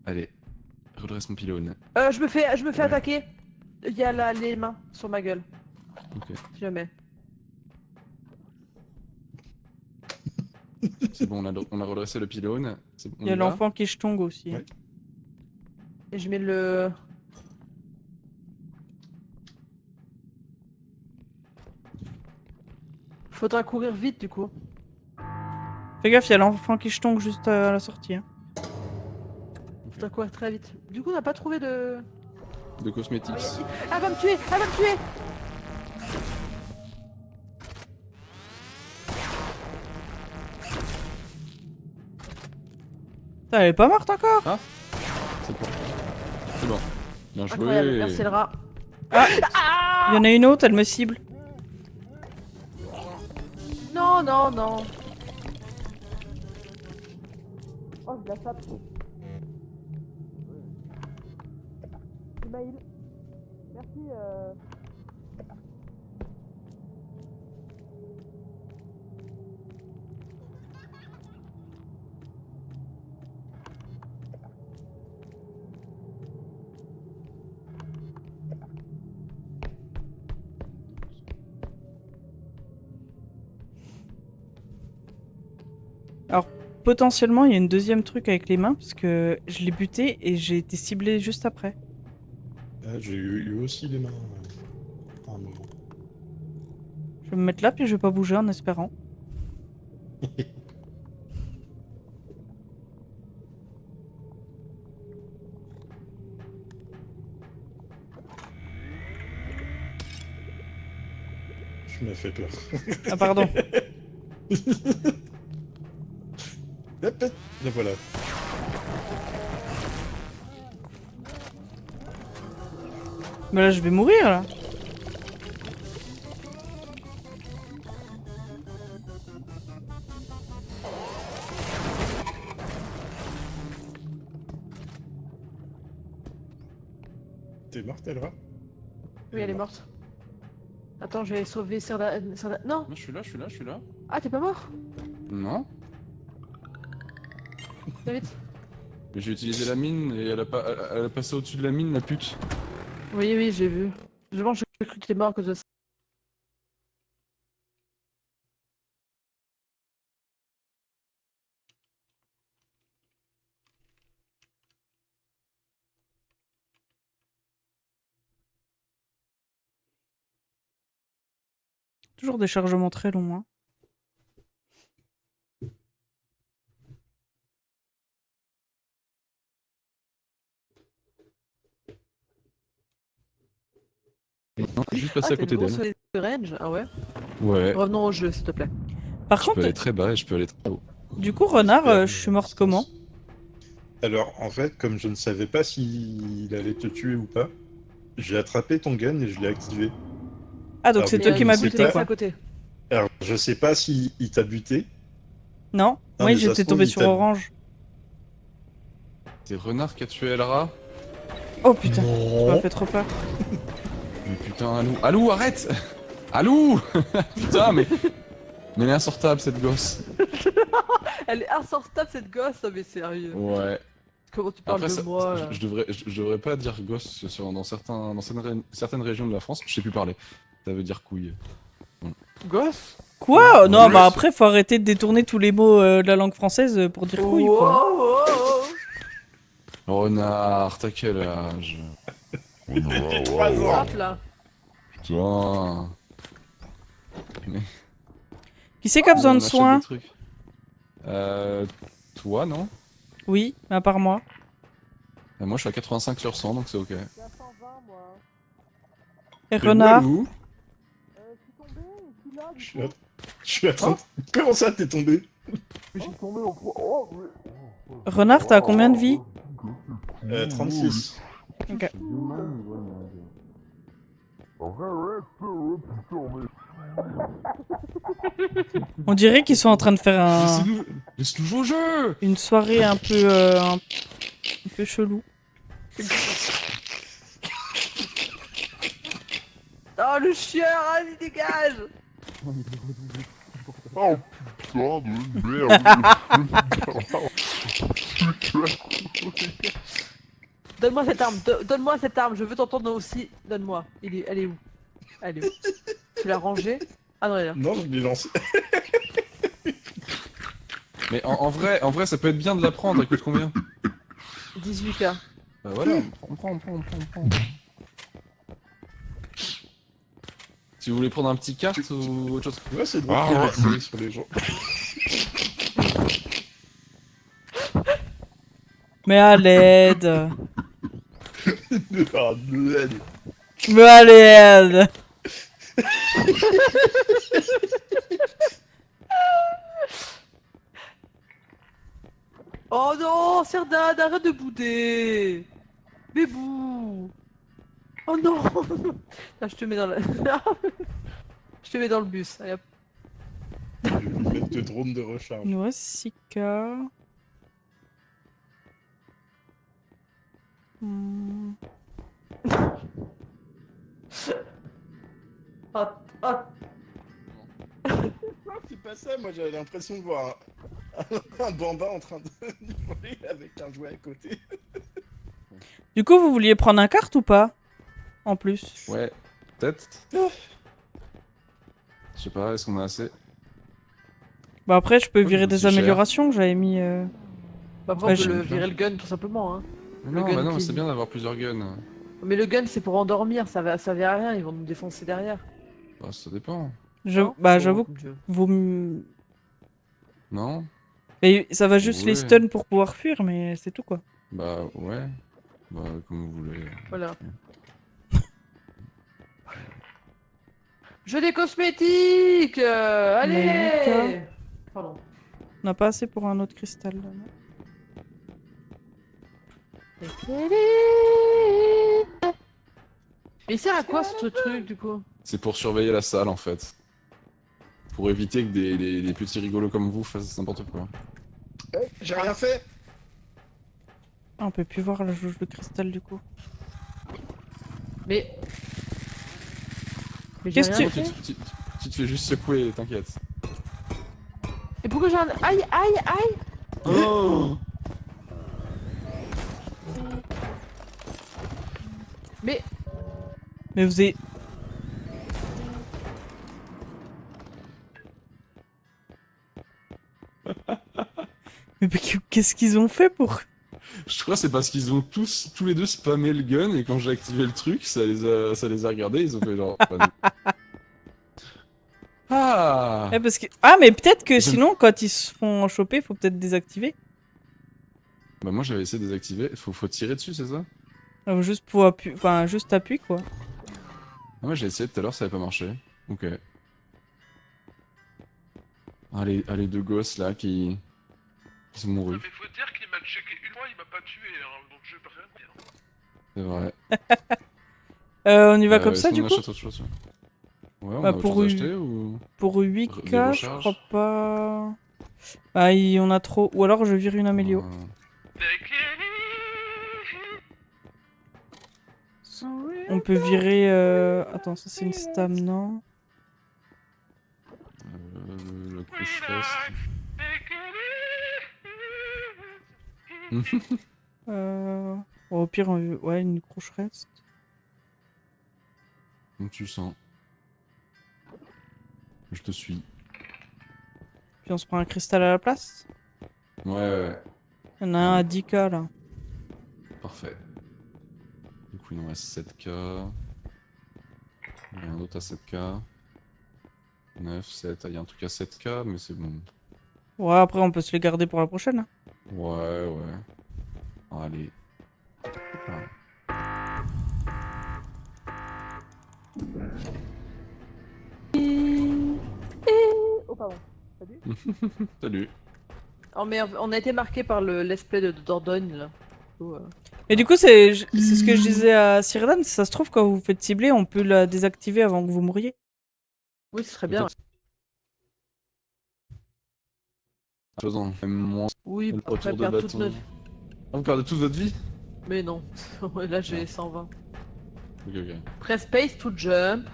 Allez, redresse mon pylône. Je me fais Ouais. attaquer. Il y a là les mains sur ma gueule. Ok, Si jamais. c'est bon, on a redressé le pylône. C'est bon, on Il y a y va. l'enfant qui jetongue aussi. Ouais. Et je mets le. Faudra courir vite du coup. Fais gaffe, il y a l'enfant qui jetongue juste à la sortie. Hein. Faudra courir très vite. Du coup, on n'a pas trouvé de. De cosmétiques. Elle va me tuer! Elle va me tuer! Putain, elle est pas morte encore. C'est bon. C'est bon. Bien joué. Incroyable, merci le rat. Il y en a une autre, elle me cible. Non, non, non. Oh, je la tape. Maïl. Merci. Potentiellement, il y a une deuxième truc avec les mains, parce que je l'ai buté et j'ai été ciblé juste après. Ah, j'ai eu aussi les mains. À un moment. Je vais me mettre là, puis je vais pas bouger en espérant. Je m'as fait peur. Ah, pardon. Hop, hop, la voilà. Mais là, je vais mourir, là. T'es morte, Elra? Oui, elle est morte. Attends, je vais sauver Serda. Non! Non, je suis là, je suis là, je suis là. Ah, t'es pas mort? Non. Viens vite. Mais j'ai utilisé la mine et elle a passé au-dessus de la mine, la pute. Oui, oui, j'ai vu. Je pense que j'ai cru que t'étais mort à cause de ça. Toujours des chargements très longs, hein. Non, juste Ah, passé à t'as côté une grosse d'elle. range. Ah ouais? Ouais. Revenons au jeu, s'il te plaît. Par Je peux contre, aller très bas et je peux aller très haut. du coup, Renard, je suis morte comment? Alors, en fait, comme je ne savais pas s'il allait te tuer ou pas, j'ai attrapé ton gun et je l'ai activé. Ah, donc Ah, c'est mais toi qui m'as c'est buté, pas- quoi. à côté. Alors, je sais pas s'il t'a buté. Non? Ah, Oui, mais ça j'étais se trouve, tombé il sur t'a- Orange. C'est Renard qui a tué Elra. Oh putain, ça m'a Non. fait trop peur. Mais putain, Alou. Alou, arrête. Alou. Putain, mais elle est insortable, cette gosse. Elle est insortable cette gosse, oh, mais sérieux. Ouais. Comment tu parles Après, de moi là je devrais pas dire gosse dans certaines régions de la France. Je sais plus parler. Ça veut dire couille. Gosse Quoi? Non, Ouais, bah c'est- après, faut arrêter de détourner tous les mots de la langue française pour dire couille, quoi. Renard, t'as quel âge? J'ai 3 Oh, ans. hop là. Putain. Qui c'est qui a besoin On de achète soins? des trucs. Toi, non? Oui, à part moi. Moi, je suis à 85 sur 100, donc c'est ok. Et Et renard? Walou, Je suis à, je suis à 30. Comment ça, t'es tombé? Renard, t'as combien de vie? 36. Ok. On dirait qu'ils sont en train de faire laisse-nous jouer au jeu! une soirée un peu chelou. Oh le chien, allez dégage. Oh putain de merde. Donne-moi cette arme, donne-moi cette arme, je veux t'entendre aussi. Donne-moi. Elle est où? Elle est où? Tu l'as rangée? Ah non, elle est là. Non, je l'ai lancé. Mais en vrai, ça peut être bien de la prendre. Elle coûte combien? 18K. Bah voilà, on prend. Si vous voulez prendre un petit carte ou autre chose. Ouais, c'est drôle Ah, qu'il y ait ouais. accès sur les gens. Mais à l'aide. Ah, bled. Mais à l'aide. Oh non, Serdad, arrête de bouder. Bébou. Oh non. Là, je te mets dans la... Je te mets dans le bus. Allez, hop. Je vais lui mettre de drone de recharge. Ouais, 6K. Hmm. Ah, ah. Non, c'est pas ça, moi j'avais l'impression de voir un bamba en train de voler avec un jouet à côté. Du coup, vous vouliez prendre un carte ou pas? En plus. Ouais, peut-être. Je sais pas, est-ce qu'on a assez? Bah après, je peux Oui, virer mais des c'est cher. améliorations que j'avais mis. Bah, après, Ouais, on peut je- le virer le gun tout simplement. Hein. Mais non, gun bah non, qui- c'est bien d'avoir plusieurs guns. Mais le gun, c'est pour endormir, ça va servir à rien, ils vont nous défoncer derrière. Bah, ça dépend. Non Bah Oh, j'avoue que mon Dieu. vous... m- Non? Mais ça va juste les Ouais. stun pour pouvoir fuir, mais c'est tout quoi. Bah, ouais. Bah, comme vous voulez. Voilà. Jeu des cosmétiques Allez Magnifique. Pardon. On n'a pas assez pour un autre cristal. Là, non Mais il sert à quoi ce truc du coup? C'est pour surveiller la salle, en fait. Pour éviter que des petits rigolos comme vous fassent n'importe quoi. J'ai rien fait. Ah, on peut plus voir la jauge de cristal du coup. Mais... Mais j'ai Qu'est-ce rien que fait. Tu te fais juste secouer, t'inquiète. Et pourquoi j'ai un... Aïe aïe aïe Oh! Mais... Mais vous avez... Mais qu'est-ce qu'ils ont fait pour... Je crois que c'est parce qu'ils ont tous les deux spammé le gun et quand j'ai activé le truc, ça les a regardés, ils ont fait genre... Ah! Ouais, parce que... Ah mais peut-être que Je- sinon quand ils se font choper, faut peut-être désactiver. Bah moi j'avais essayé de désactiver, faut tirer dessus, c'est ça? Juste pour appuyer... Enfin, juste appui quoi. Ah ouais, j'ai essayé tout à l'heure, ça avait pas marché. Ok. Ah les deux gosses là qui sont mourus, Mais faut dire qu'il m'a checké une fois, il m'a pas tué, hein, donc je peux rien dire. c'est vrai. On y va comme ça est-ce du qu'on coup? achète autre chose? Ouais, on Bah, a autre pour chose à une- acheter ou... Pour Des 8K, je recharges. crois pas... Bah, on a trop... Ou alors je vire une amélio. On peut virer... Attends, ça c'est une stam, non? Le couche reste. Au pire, ouais, une couche reste. Donc tu le sens. Je te suis. Puis on se prend un cristal à la place. Ouais, ouais, ouais. Il y en a un à 10k là. Parfait. Du coup, il nous reste 7k. Il y a un autre à 7k. 9, 7. Ah, il y a un truc à 7k, mais c'est bon. Ouais, après on peut se les garder pour la prochaine. Hein. Ouais, ouais. Allez. Hop là. Oh, pardon. Salut. Salut. Oh merde, on a été marqué par le let's play de Dordogne là. Et du coup, c'est ce que je disais à Cyrdan. Si ça se trouve, quand vous vous faites cibler, on peut la désactiver avant que vous mouriez. Oui, ce serait bien. Peut-être. Faisons même moins. Oui, Le après retour de perdre toute bâton. notre... Ah, vous perdez toute votre vie? Mais non, là j'ai Ah. 120. Ok, ok. Press space to jump.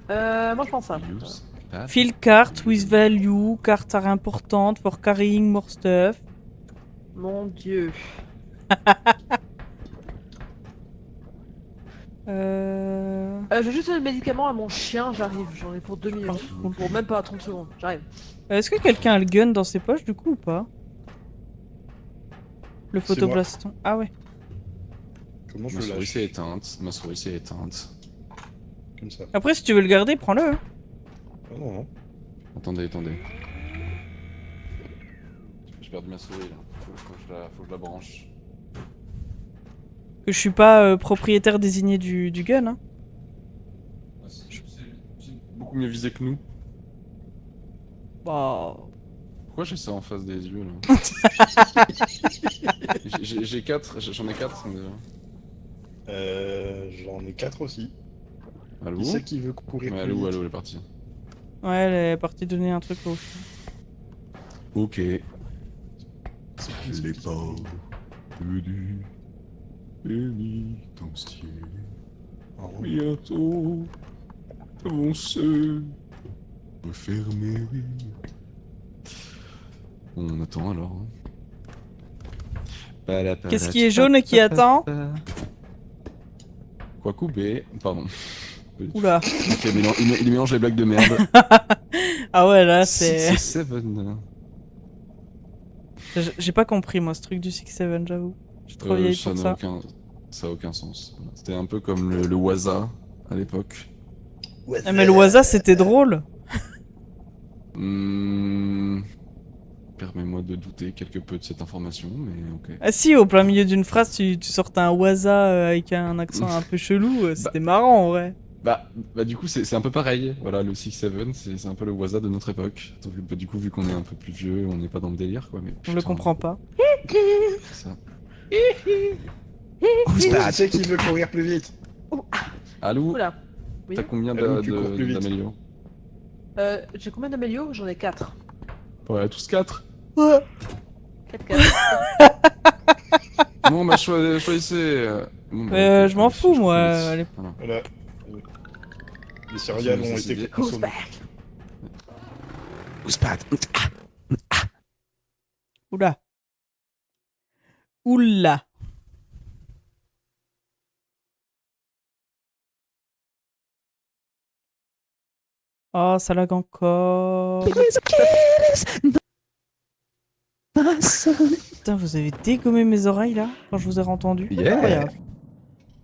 Moi je pense ça. Use that. Fill cart with value. Cartes are importantes for carrying more stuff. Mon dieu. J'ai juste le médicament à mon chien, j'arrive. J'en ai pour 2 minutes. Pour même pas 30 secondes, j'arrive. Est-ce que quelqu'un a le gun dans ses poches du coup ou pas? Le C'est moi. photoblaston. Ah ouais. Comment je Ma le souris lâche s'est éteinte. Ma souris s'est éteinte. Comme ça. Après, si tu veux le garder, prends-le. Hein. Ah non, non. Attendez, attendez. J'ai perdu ma souris là. Faut que je la branche. Que je suis pas propriétaire désigné du gun. Hein. Ah, c'est beaucoup mieux visé que nous. Bah. Pourquoi j'ai ça en face des yeux là? J'ai 4, j'en ai 4 déjà. J'en ai 4 aussi. Allô? Qui c'est qui veut courir Ouais, plus allô, vite allô, elle est partie. Ouais, elle est partie donner un truc au chien. Ok. Les pauvres du pénitencier Ah oui. bientôt vont se refermer. On attend alors. Qu'est-ce qui est jaune et qui attend? Quoi couper? Pardon. Oula. Ok, il mélange les blagues de merde. Ah ouais, là, Six c'est. Seven. J'ai pas compris, moi, ce truc du 6-7, j'avoue. J'ai trop vieilli pour ça. Ça a aucun sens. C'était un peu comme le Waza à l'époque. Ah, mais le Waza, c'était drôle. Permets-moi de douter quelque peu de cette information, mais ok. Ah si, au plein milieu d'une phrase, tu sortais un Waza avec un accent un peu chelou. C'était marrant, en vrai. Bah du coup, c'est un peu pareil. Voilà, le 6-7, c'est un peu le Waza de notre époque. Donc, bah, du coup, vu qu'on est un peu plus vieux, on n'est pas dans le délire, quoi. Mais, On le comprend pas. C'est ça. Qui c'est qui veut courir plus vite Alou, Oula. Oui. t'as combien Alou, tu cours plus vite. d'amélio? J'ai combien d'amélio? J'en ai 4. Ouais, tous 4. 4. Bon, bah choisissez. Bon, Mais ok, je m'en si, fous, je moi. choisis. Allez. Voilà. Voilà. Les céréales ont C'est été bien. Who's consommées. back? Ouspat. Oula. Oula. Oh, ça lag encore. Putain, vous avez dégommé mes oreilles là quand je vous ai entendu. Yeah. Incroyable.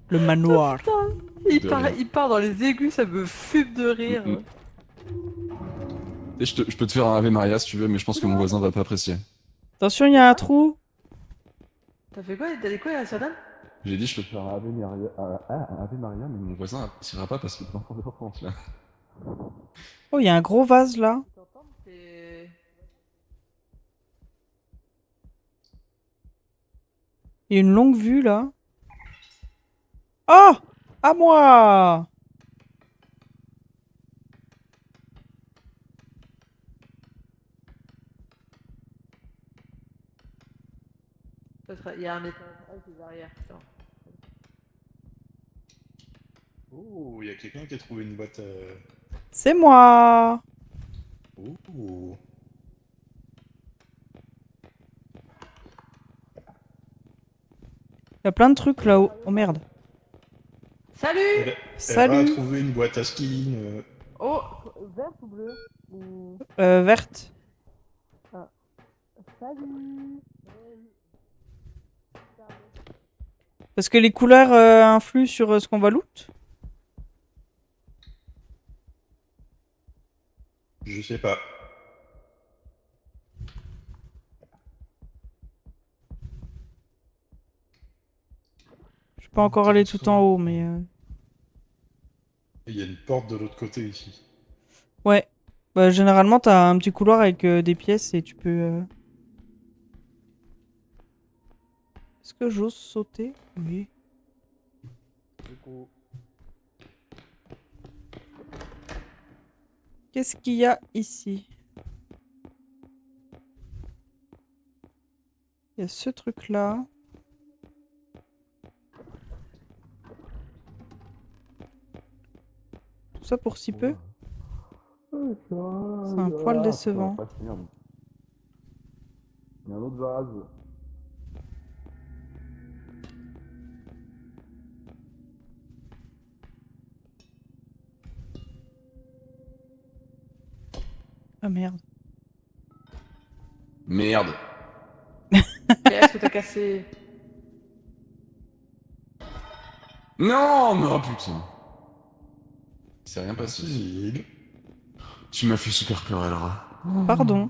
Le manoir. Il part dans les aigus, ça me fume de rire. Et je peux te faire un Ave Maria si tu veux, mais je pense que mon voisin va pas apprécier. Attention, il y a un trou. T'as fait quoi? T'as dit quoi, Sadan? J'ai dit je peux te faire un Ave Maria, un Ave Maria, mais mon voisin appréciera pas parce qu'il est en France là. Oh, il y a un gros vase là. Il y a une longue vue là. Oh! À moi! Il y a un étage qui est derrière. Oh, il y a quelqu'un qui a trouvé une boîte. C'est moi! Oh. Il y a plein de trucs là-haut. Oh merde. Salut! Elle va Salut. trouver une boîte à skin. Oh, verte ou bleu? Ou... Verte. Salut! Parce que les couleurs influent sur ce qu'on va loot. Je sais pas. Je suis pas encore allé tout en haut, mais... Il y a une porte de l'autre côté ici. Ouais. Bah, généralement, t'as un petit couloir avec des pièces et tu peux... Est-ce que j'ose sauter? Oui. Qu'est-ce qu'il y a ici? Il y a ce truc-là. Tout ça pour si peu? C'est un poil décevant. Il y a un autre vase. Ah merde. Merde. Qu'est-ce que t'as cassé? Non, mais oh putain. C'est rien passé. Facile. Tu m'as fait super peur, Elra. Pardon.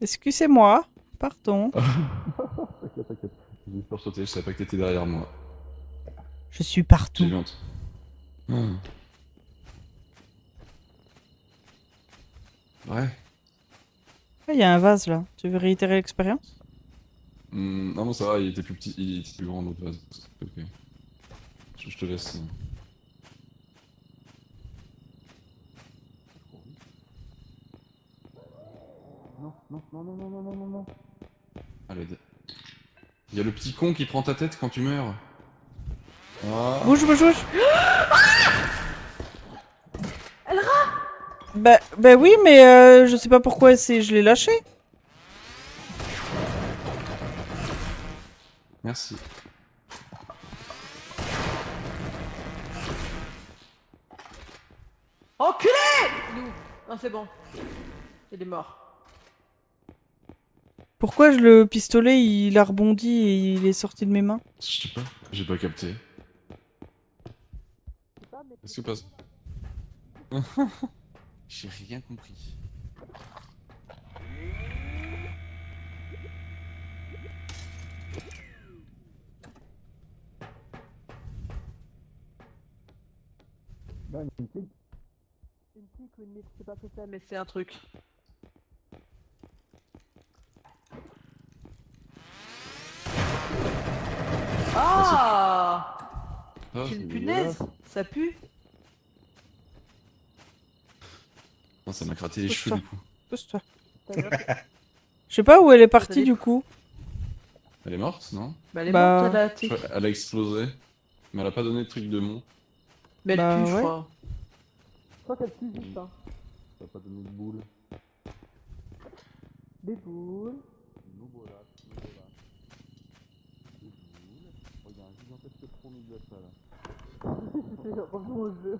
Excusez-moi. Pardon. T'inquiète, t'inquiète. J'ai peur de sauter, je savais pas que t'étais derrière moi. Je suis partout. J'ai vu un truc. Ouais. Il y a un vase là. Tu veux réitérer l'expérience? Non, ça va, il était plus petit, il était plus grand l'autre vase. Ok. Je te laisse. Non, non, non, non, non, non, non, non, non. Allez, il y a le petit con qui prend ta tête quand tu meurs. Ah. Bouge, bouge, bouge. Bah oui, mais je sais pas pourquoi je l'ai lâché. Merci. Enculé! Nous. Non, c'est bon. Il est mort. Pourquoi le pistolet il a rebondi et il est sorti de mes mains? Je sais pas, j'ai pas capté. Qu'est-ce qui passe? J'ai rien compris. Une tique ou une mythe, je sais pas ce que c'est, mais c'est un truc. Ah! Ah, Quelle c'est punaise! dégueulasse. Ça pue! Non, ça m'a gratté les Pousse-toi. cheveux du coup. Pousse-toi. T'as grave- Je sais pas où elle est partie Allez. du coup. Elle est morte, non? Bah, elle est Bah, morte, la Je tique. crois- Elle a explosé. Mais elle a pas donné de truc de mon. Mais elle Bah, pue, je ouais. crois. Je crois qu'elle pue juste, hein. Ça a pas donné de boule. Des boules. Nous voilà, nous voilà. Des boules. Oh, il y a un gigantesque trou au milieu de ça là. Revenons au jeu.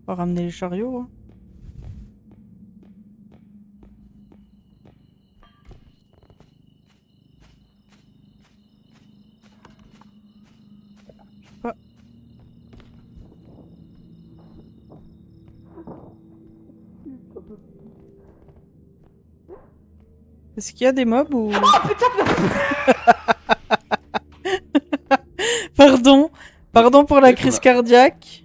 On va ramener les chariots. Hein. Je sais pas. Est-ce qu'il y a des mobs ou... Pardon. Pardon pour la Peut-être crise qu'on a- cardiaque.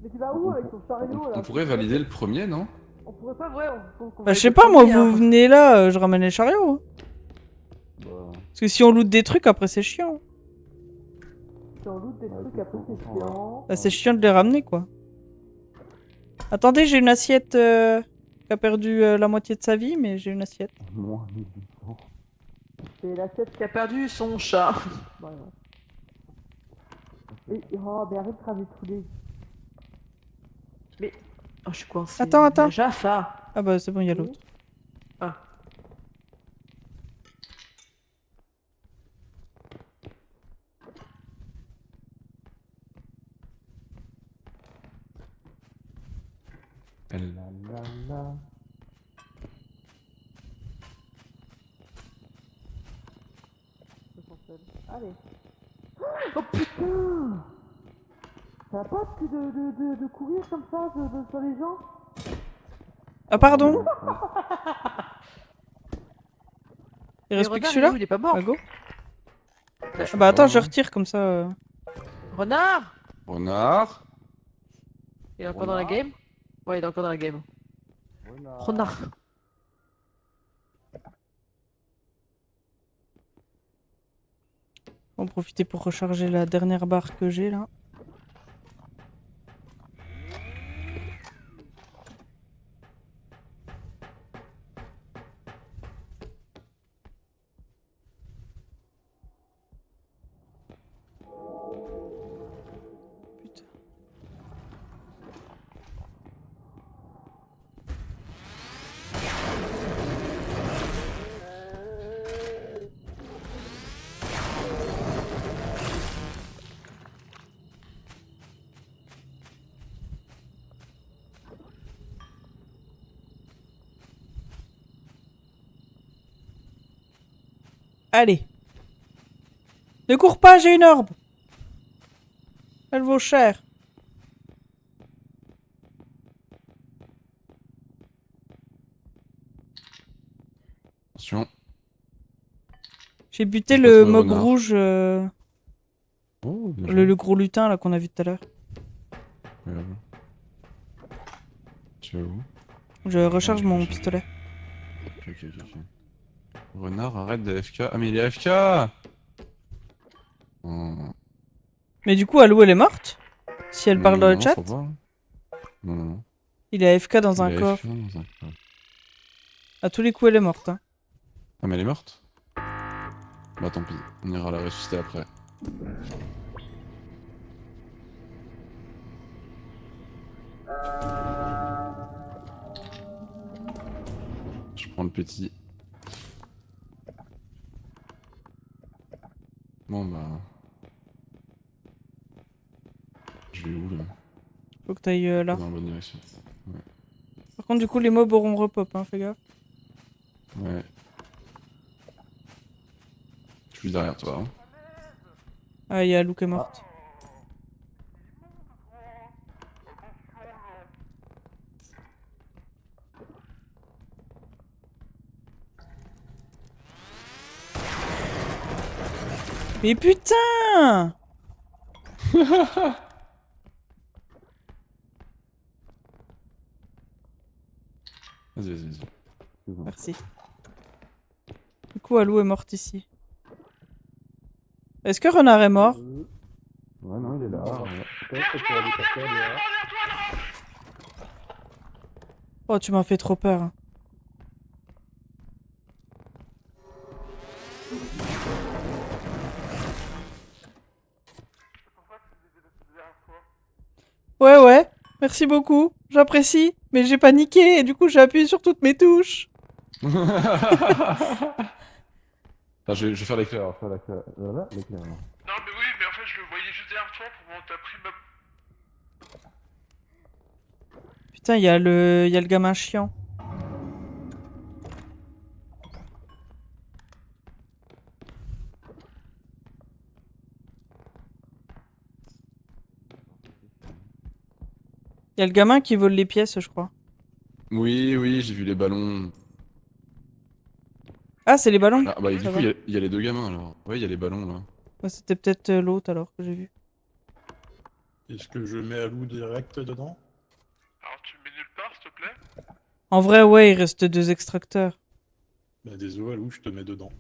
Mais tu vas où avec ton chariot là? On pourrait valider le premier, non? On pourrait pas, ouais, on Bah je sais pas, moi vous venez là, je ramène les chariots. Hein. Bah. Parce que si on loot des trucs, après c'est chiant. Si on loot des Ouais, trucs, c'est après c'est content, chiant. Bah c'est chiant de les ramener quoi. Attendez, j'ai une assiette... qui a perdu la moitié de sa vie, mais j'ai une assiette. Moins 1800. C'est la tête qui a perdu son chat. Voilà. Oh, mais arrête de ramer tous les... Mais... Oh, je suis coincée. Attends. La Jaffa. Ah bah c'est bon, il y a Oui. l'autre. Ah. La la la. Allez. Oh putain! Ça va pas de courir comme ça sur les gens? Ah pardon. Il Mais reste plus que Renard, celui-là. il est pas mort. Bah go. Ah bah attends, je retire comme ça. Renard! Renard. Il est encore dans la game? Ouais, il est encore dans la game. Renard. On va en profiter pour recharger la dernière barre que j'ai là. Putain. Allez. Ne cours pas, j'ai une orbe. Elle vaut cher. Attention. J'ai buté Je le passe le mob renard. rouge, Oh, bien joué. le gros lutin là qu'on a vu tout à l'heure. Tu vas où? Je recharge Ah, mon je- pistolet. Ok. Renard, arrête de FK. Ah, mais il est FK! Oh. Mais du coup, Alou elle est morte? Si elle parle dans le Non, je chat? crois pas. Non. Il est AFK dans Il un est coffre. AFK dans un coffre. À tous les coups, elle est morte. Hein. Ah, mais elle est morte? Bah tant pis, on ira la ressusciter après. Je prends le petit. Bon bah... Je vais où là? Faut que t'ailles là. Dans la bonne direction. Par contre, du coup, les mobs auront repop, hein, fais gaffe. Ouais. Je suis derrière toi. Hein. Ah, il y a Alou qui est morte. Mais putain! Vas-y. Merci. Du coup, Alou est morte ici. Est-ce que Renard est mort? Ouais, non, il est là. Ouais. Oh, tu m'as fait trop peur. Hein. Ouais. Merci beaucoup. J'apprécie. Mais j'ai paniqué et du coup, j'ai appuyé sur toutes mes touches. Ah, je vais faire l'éclair. Voilà, l'éclair. Non, mais oui, mais en fait, je le voyais juste derrière toi pour voir t'as pris ma. Putain, il y a le gamin chiant. Il y a le gamin qui vole les pièces, je crois. Oui, j'ai vu les ballons. Ah, c'est les ballons. Ah, bah, du Ça coup, va. il y a les deux gamins alors. Ouais, il y a les ballons là. Ouais, c'était peut-être l'autre alors que j'ai vu. Est-ce que je mets Alou direct dedans? Alors, tu me mets nulle part, s'il te plaît? En vrai, ouais, il reste 2 extracteurs. Bah désolé Alou, je te mets dedans.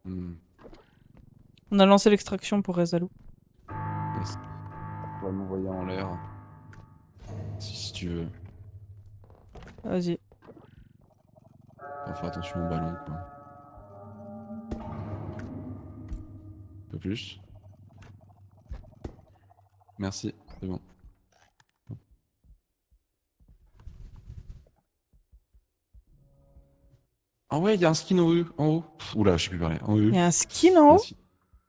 Hmm. On a lancé l'extraction pour Rezalou. Yes. Tu pourrais m'envoyer en l'air. Si tu veux. Vas-y. Faut faire attention au ballon, quoi. Un peu plus. Merci, c'est bon. Ah ouais, il y a un skin en haut. Oula, je sais plus parler. En haut. Il y a un skin en haut?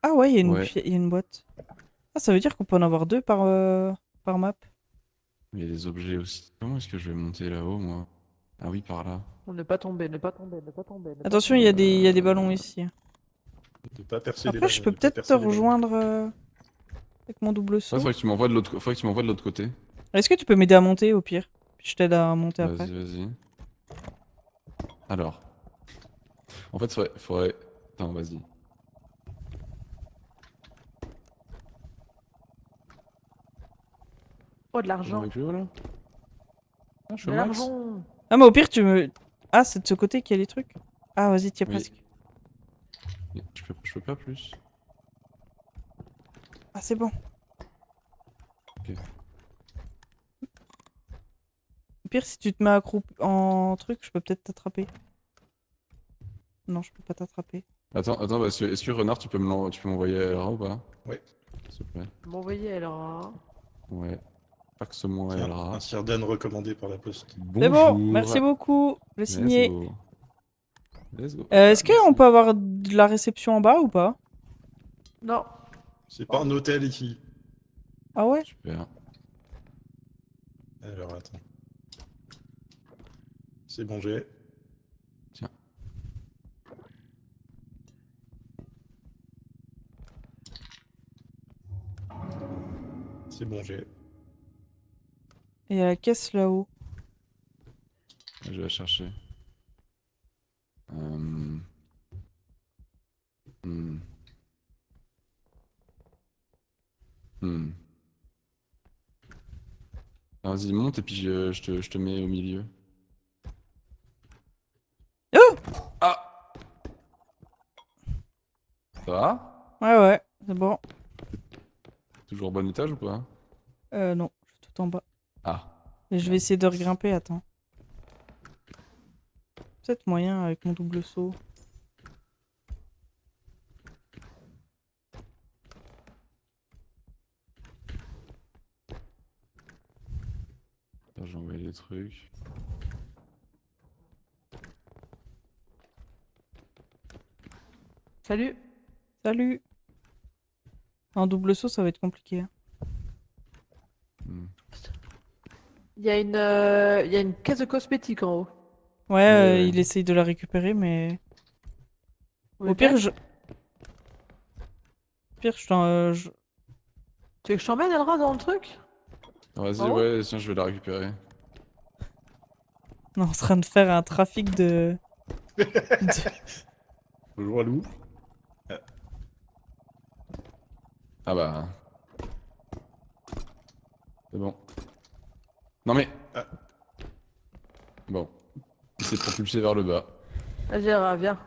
Ah ouais, il y a Ouais. il y a une boîte. Ah, ça veut dire qu'on peut en avoir 2 par map. Il y a des objets aussi. Comment est-ce que je vais monter là-haut, moi? Ah oui, par là. On n'est pas tombé, n'est pas tombé, n'est pas tombé. n'est pas Attention, tombé. il y a des ballons ici. De pas percer les Après, je peux de pas peut-être te percer les ballons. rejoindre avec mon double Ouais, saut. faudrait que tu m'envoies de l'autre côté. Est-ce que tu peux m'aider à monter au pire? Puis je t'aide à monter après. Vas-y, vas-y. Alors. En fait, faudrait... Attends, vas-y. Oh, de Je l'argent. vais plus haut, là? Ah, je suis De au max. l'argent. Ah, mais au pire, tu me. Ah, c'est de ce côté qu'il y a les trucs? Ah, vas-y, t'y es Oui. presque. Je peux pas plus. Ah, c'est bon. Ok. Au pire, si tu te mets en truc, je peux peut-être t'attraper. Non, je peux pas t'attraper. Attends, est-ce que Renard, tu peux m'envoyer à Elra ou pas? Ouais. S'il te plaît. M'envoyer alors. Ouais. Faxe-moi Tiens, Elra. un Sirdan recommandé par la poste. C'est bon, Bonjour. merci beaucoup. Le Let's signé. go. Let's go. Est-ce Merci. qu'on peut avoir de la réception en bas ou pas? Non. C'est pas un hôtel ici. Ah ouais? Super. Alors attends. C'est bon, j'ai. Tiens. C'est bon, j'ai. Et il y a la caisse là-haut. Je vais la chercher. Hmm. Hmm. Ah, vas-y, monte et puis je te mets au milieu. Oh! Ah! Ça va? Ouais, ouais, c'est bon. Toujours au bon étage ou pas? Non, je suis tout en bas. Ah. Et je vais essayer de regrimper, attends. Peut-être moyen avec mon double saut. Attends, j'ai envoyé des trucs. Salut. Salut! En double saut, ça va être compliqué, hein. Hmm. Il y a une caisse de cosmétiques en haut. Ouais, Ouais. il essaye de la récupérer, mais... Vous Au pire, êtes je... Au pire, je t'en... Tu veux que je t'emmène, Elra, dans le truc? Ah, vas-y, Oh. ouais, tiens, je vais la récupérer. On est en train de faire un trafic de... Bonjour, Lou. Ah bah. C'est bon. Non mais. Ah. Bon. Il s'est propulsé vers le bas. Vas-y, Elra, viens.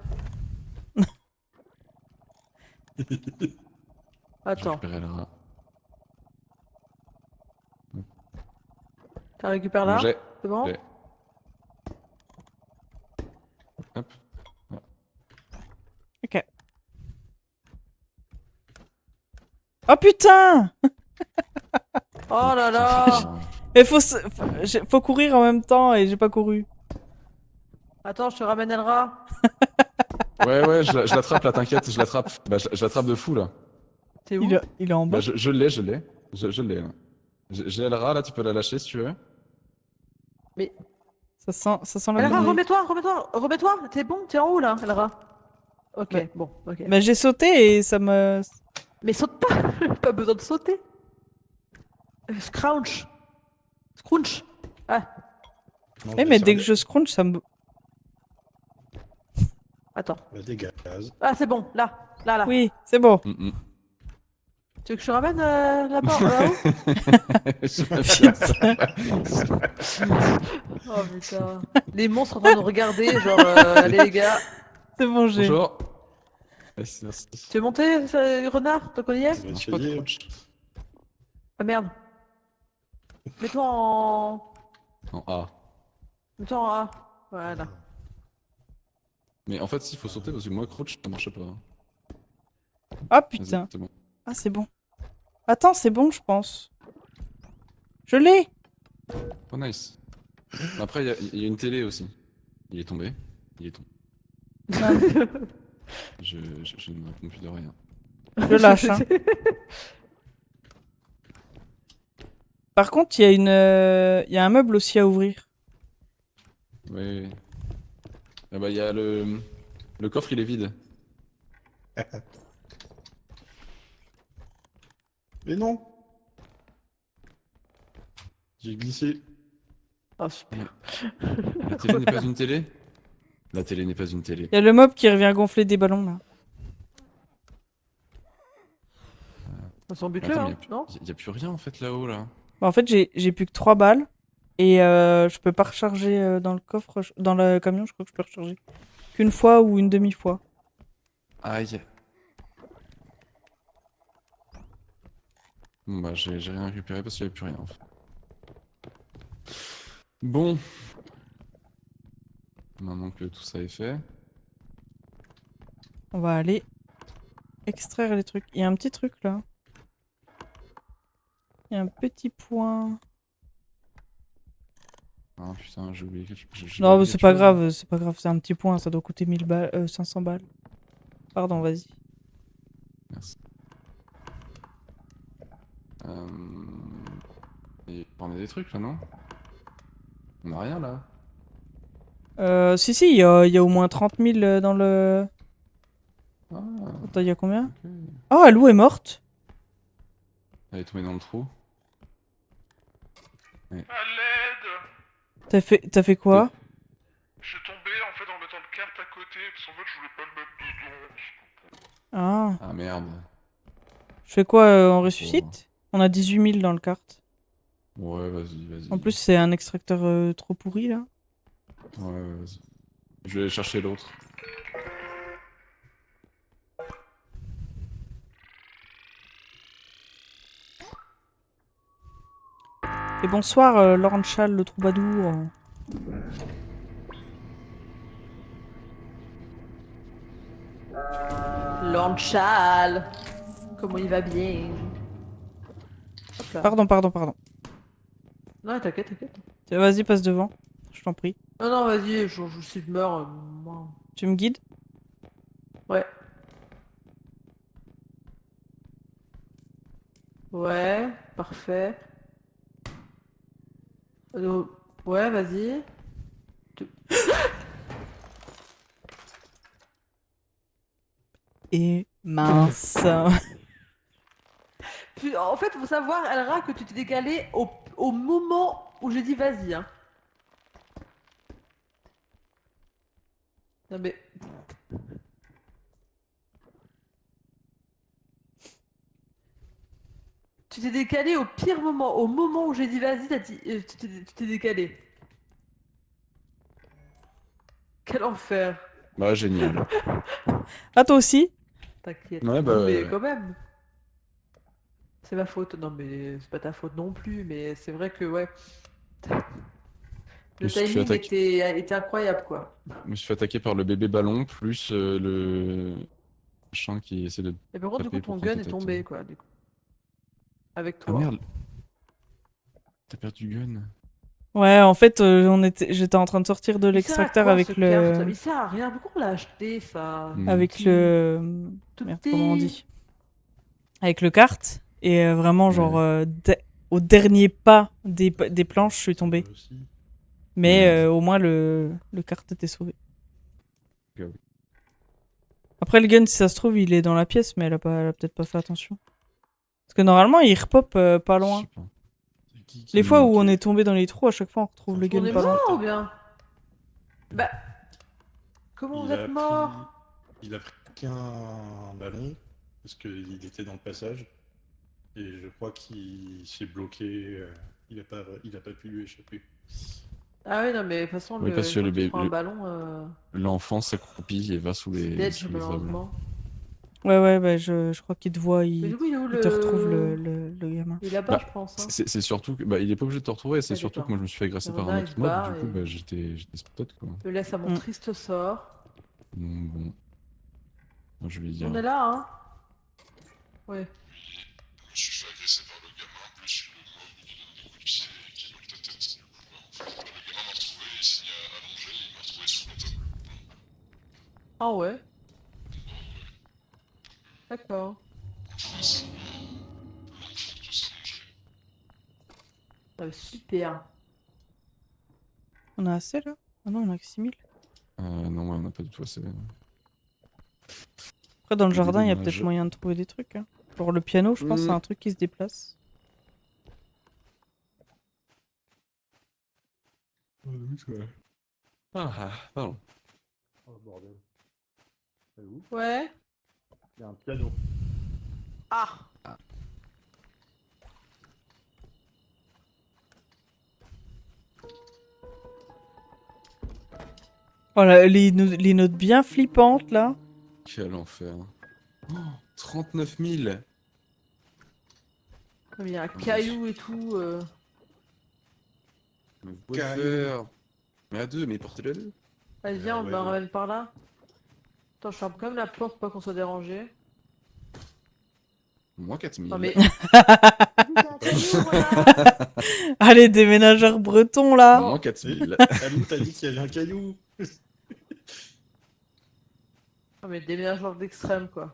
Je Attends. récupérerai Elra. Tu récupères Bon, là? j'ai. C'est bon? j'ai. Hop. Ok. Oh putain! Oh là là! Il faut courir en même temps et j'ai pas couru. Attends, je te ramène Elra. Ouais, je l'attrape là, t'inquiète, je l'attrape. Bah, je l'attrape de fou là. T'es où? Il est en bas. Bah, je l'ai. Je l'ai là. J'ai Elra là, tu peux la lâcher si tu veux. Mais Ça sent la Elra, merde. remets-toi. T'es bon? T'es en haut là, Elra. Ok, Ouais. bon, ok. Bah, j'ai sauté et ça me... Mais saute pas! Pas besoin de sauter. Scrunch. Ah, Non, Eh, je mais sors dès que de- je scrunch, ça me... attends. Bah, des gaz. Ah, c'est bon, là. Oui, c'est bon. Tu veux que je te ramène là-bas, là-haut? Je vais faire ça. Oh putain. Les monstres en train de nous regarder, genre, allez les gars. C'est bon, j'ai... Bonjour. Merci. Tu veux monter, renard? Tant qu'on y est? On va Marche pas essayer. trop. Ah merde. Mets-toi en... En A. Mets-toi en A. Voilà. Mais en fait, s'il faut sauter, parce que moi, crouch, ça marche pas. Ah Vas-y, putain. c'est bon. Ah, c'est bon. Attends, c'est bon, je pense. Je l'ai. Oh, nice. Après, il y a une télé aussi. Il est tombé. Il est tombé. Je ne réponds plus de rien. Je lâche, hein. Par contre, il y a un meuble aussi à ouvrir. Oui, oui. Ah bah, il y a le coffre, il est vide. Mais non. J'ai glissé. Oh super. La télé n'est pas une télé? La télé n'est pas une télé. Il y a le mob qui revient gonfler des ballons, là. Son but Attends, là, mais hein, non? il y a plus rien en fait là-haut là. Bah, en fait, j'ai plus que 3 balles. Et je peux pas recharger dans le coffre, dans le camion, je crois que je peux recharger qu'une fois ou une demi-fois. Aïe. Bon bah j'ai rien récupéré parce qu'il n'y avait plus rien en fait. Bon. Maintenant que tout ça est fait. On va aller extraire les trucs. Il y a un petit truc là. Il y a un petit point. Ah putain, j'ai oublié j'ai Non, oublié mais c'est quelque pas chose. grave, c'est pas grave, c'est un petit point, ça doit coûter 1000 balles, 500 balles. Pardon, vas-y. Merci. Et on a des trucs là, non? On a rien là. Si, il y a au moins 30 000 dans le... Ah, Attends, il y a combien? ok. Oh, Alou est morte. Elle est tombée dans le trou. À l'aide! T'as fait quoi? Je suis tombé en fait en mettant le carte à côté, parce qu'en fait je voulais pas le mettre dedans. Ah. Ah merde. Je fais quoi? On ressuscite? On a 18 000 dans le carte. Ouais, vas-y, vas-y. En plus, c'est un extracteur trop pourri, là. Ouais, vas-y. Je vais aller chercher l'autre. Et bonsoir, Laurent Chal, le troubadour. Lord Chal. Comment il va bien? Hop là. Pardon. Non, t'inquiète, t'inquiète. Vas-y, passe devant. Je t'en prie. Non, non, vas-y, je suis de meurs. Moi. Tu me guides? Ouais. Ouais, parfait. Ouais, vas-y. Et mince. Puis, en fait, faut savoir, Elra, que tu t'es décalé au moment où j'ai dit vas-y. Hein. Non mais... Tu t'es décalé au pire moment. Au moment où j'ai dit vas-y, t'as dit... tu t'es décalé. Quel enfer. Bah, génial. Ah, toi aussi? T'inquiète. Ouais, Non, mais bah. quand même. C'est ma faute. Non mais c'est pas ta faute non plus, mais c'est vrai que ouais. Je me Le suis fait timing attaquer. était incroyable quoi. Je me suis fait attaquer par le bébé ballon plus le machin qui essaie de Et par contre, du coup, taper ton pour prendre gun ta est tête. tombé quoi, du coup. Avec Ah toi. merde. T'as perdu le gun. Ouais, en fait, j'étais en train de sortir de Il sert à l'extracteur quoi, avec ce le... carte Il sert à rien. Pourquoi on l'a acheté ça Avec Petit. le... Tout Merde, petit. comment on dit? Avec le kart. Et vraiment, Ouais. genre, au dernier pas des planches, je suis tombée. Aussi. Mais Merde. au moins, le kart était sauvé. Ok, oui. Après, le gun, si ça se trouve, il est dans la pièce, mais elle a peut-être pas fait attention. Parce que normalement, il repop pas Je loin. sais pas. C'est qui Les qui fois est où on monté est tombé dans les trous, à chaque fois, on retrouve le On On gun est pas loin. mort ou bien Bah. Comment vous êtes mort Il a pris qu'un ballon parce qu'il était dans le passage et je crois qu'il s'est bloqué. Il a pas pu lui échapper. Ah oui, non, mais de toute façon, Oui, parce que quand le tu prends un bébé, ballon, l'enfant s'accroupit et va sous c'est les, dead, sous les arbres. malheureusement. Ouais, bah, je crois qu'il te voit, Mais il du coup, il est où te retrouve le... le gamin. Il est là-bas, Bah, je pense. Hein. C'est surtout que. Bah, il est pas obligé de te retrouver, c'est Ouais, surtout d'accord. que moi je me suis fait agresser Le par un renard, il autre se mob, barre du coup, et- bah, j'étais spot quoi. Je le laisse à mon Mm. triste sort. Donc bon. Moi, je vais dire. On est là, hein. Ouais. Je me suis fait agresser par le gamin, plus le mob qui donne des coups de pied et qui vole ta tête. Du coup, bah, en fait, le gamin m'a retrouvé, il s'est mis à allonger et il m'a retrouvé sous la table. Ah ouais. D'accord. Enfin, c'est l'enfant de s'allonger. Ah, super. On a assez là? Ah non, on a que 6000. Non, ouais, on n'a pas du tout assez. Après, dans le C'est jardin, il y a dommage. peut-être moyen de trouver des trucs. Hein. Genre le piano, je pense, c'est un truc qui se déplace. Ah, pardon. Oh bordel. C'est où? Ouais. Il y a un piano. Ah. Voilà, les notes bien flippantes là. Quel enfer. Oh, 39 000. Il y a un caillou et tout. Mais vous pouvez le faire. Mais à deux, mais portez-le à deux. Allez, viens, on ouais, me ouais. ramène par là. Attends, je ferme quand même la porte pour pas qu'on soit dérangé. Moins 4000. Non mais. Allez, déménageurs bretons là. Moins 4000. Alou, t'as dit qu'il y avait un caillou. Non mais déménageur d'extrême quoi.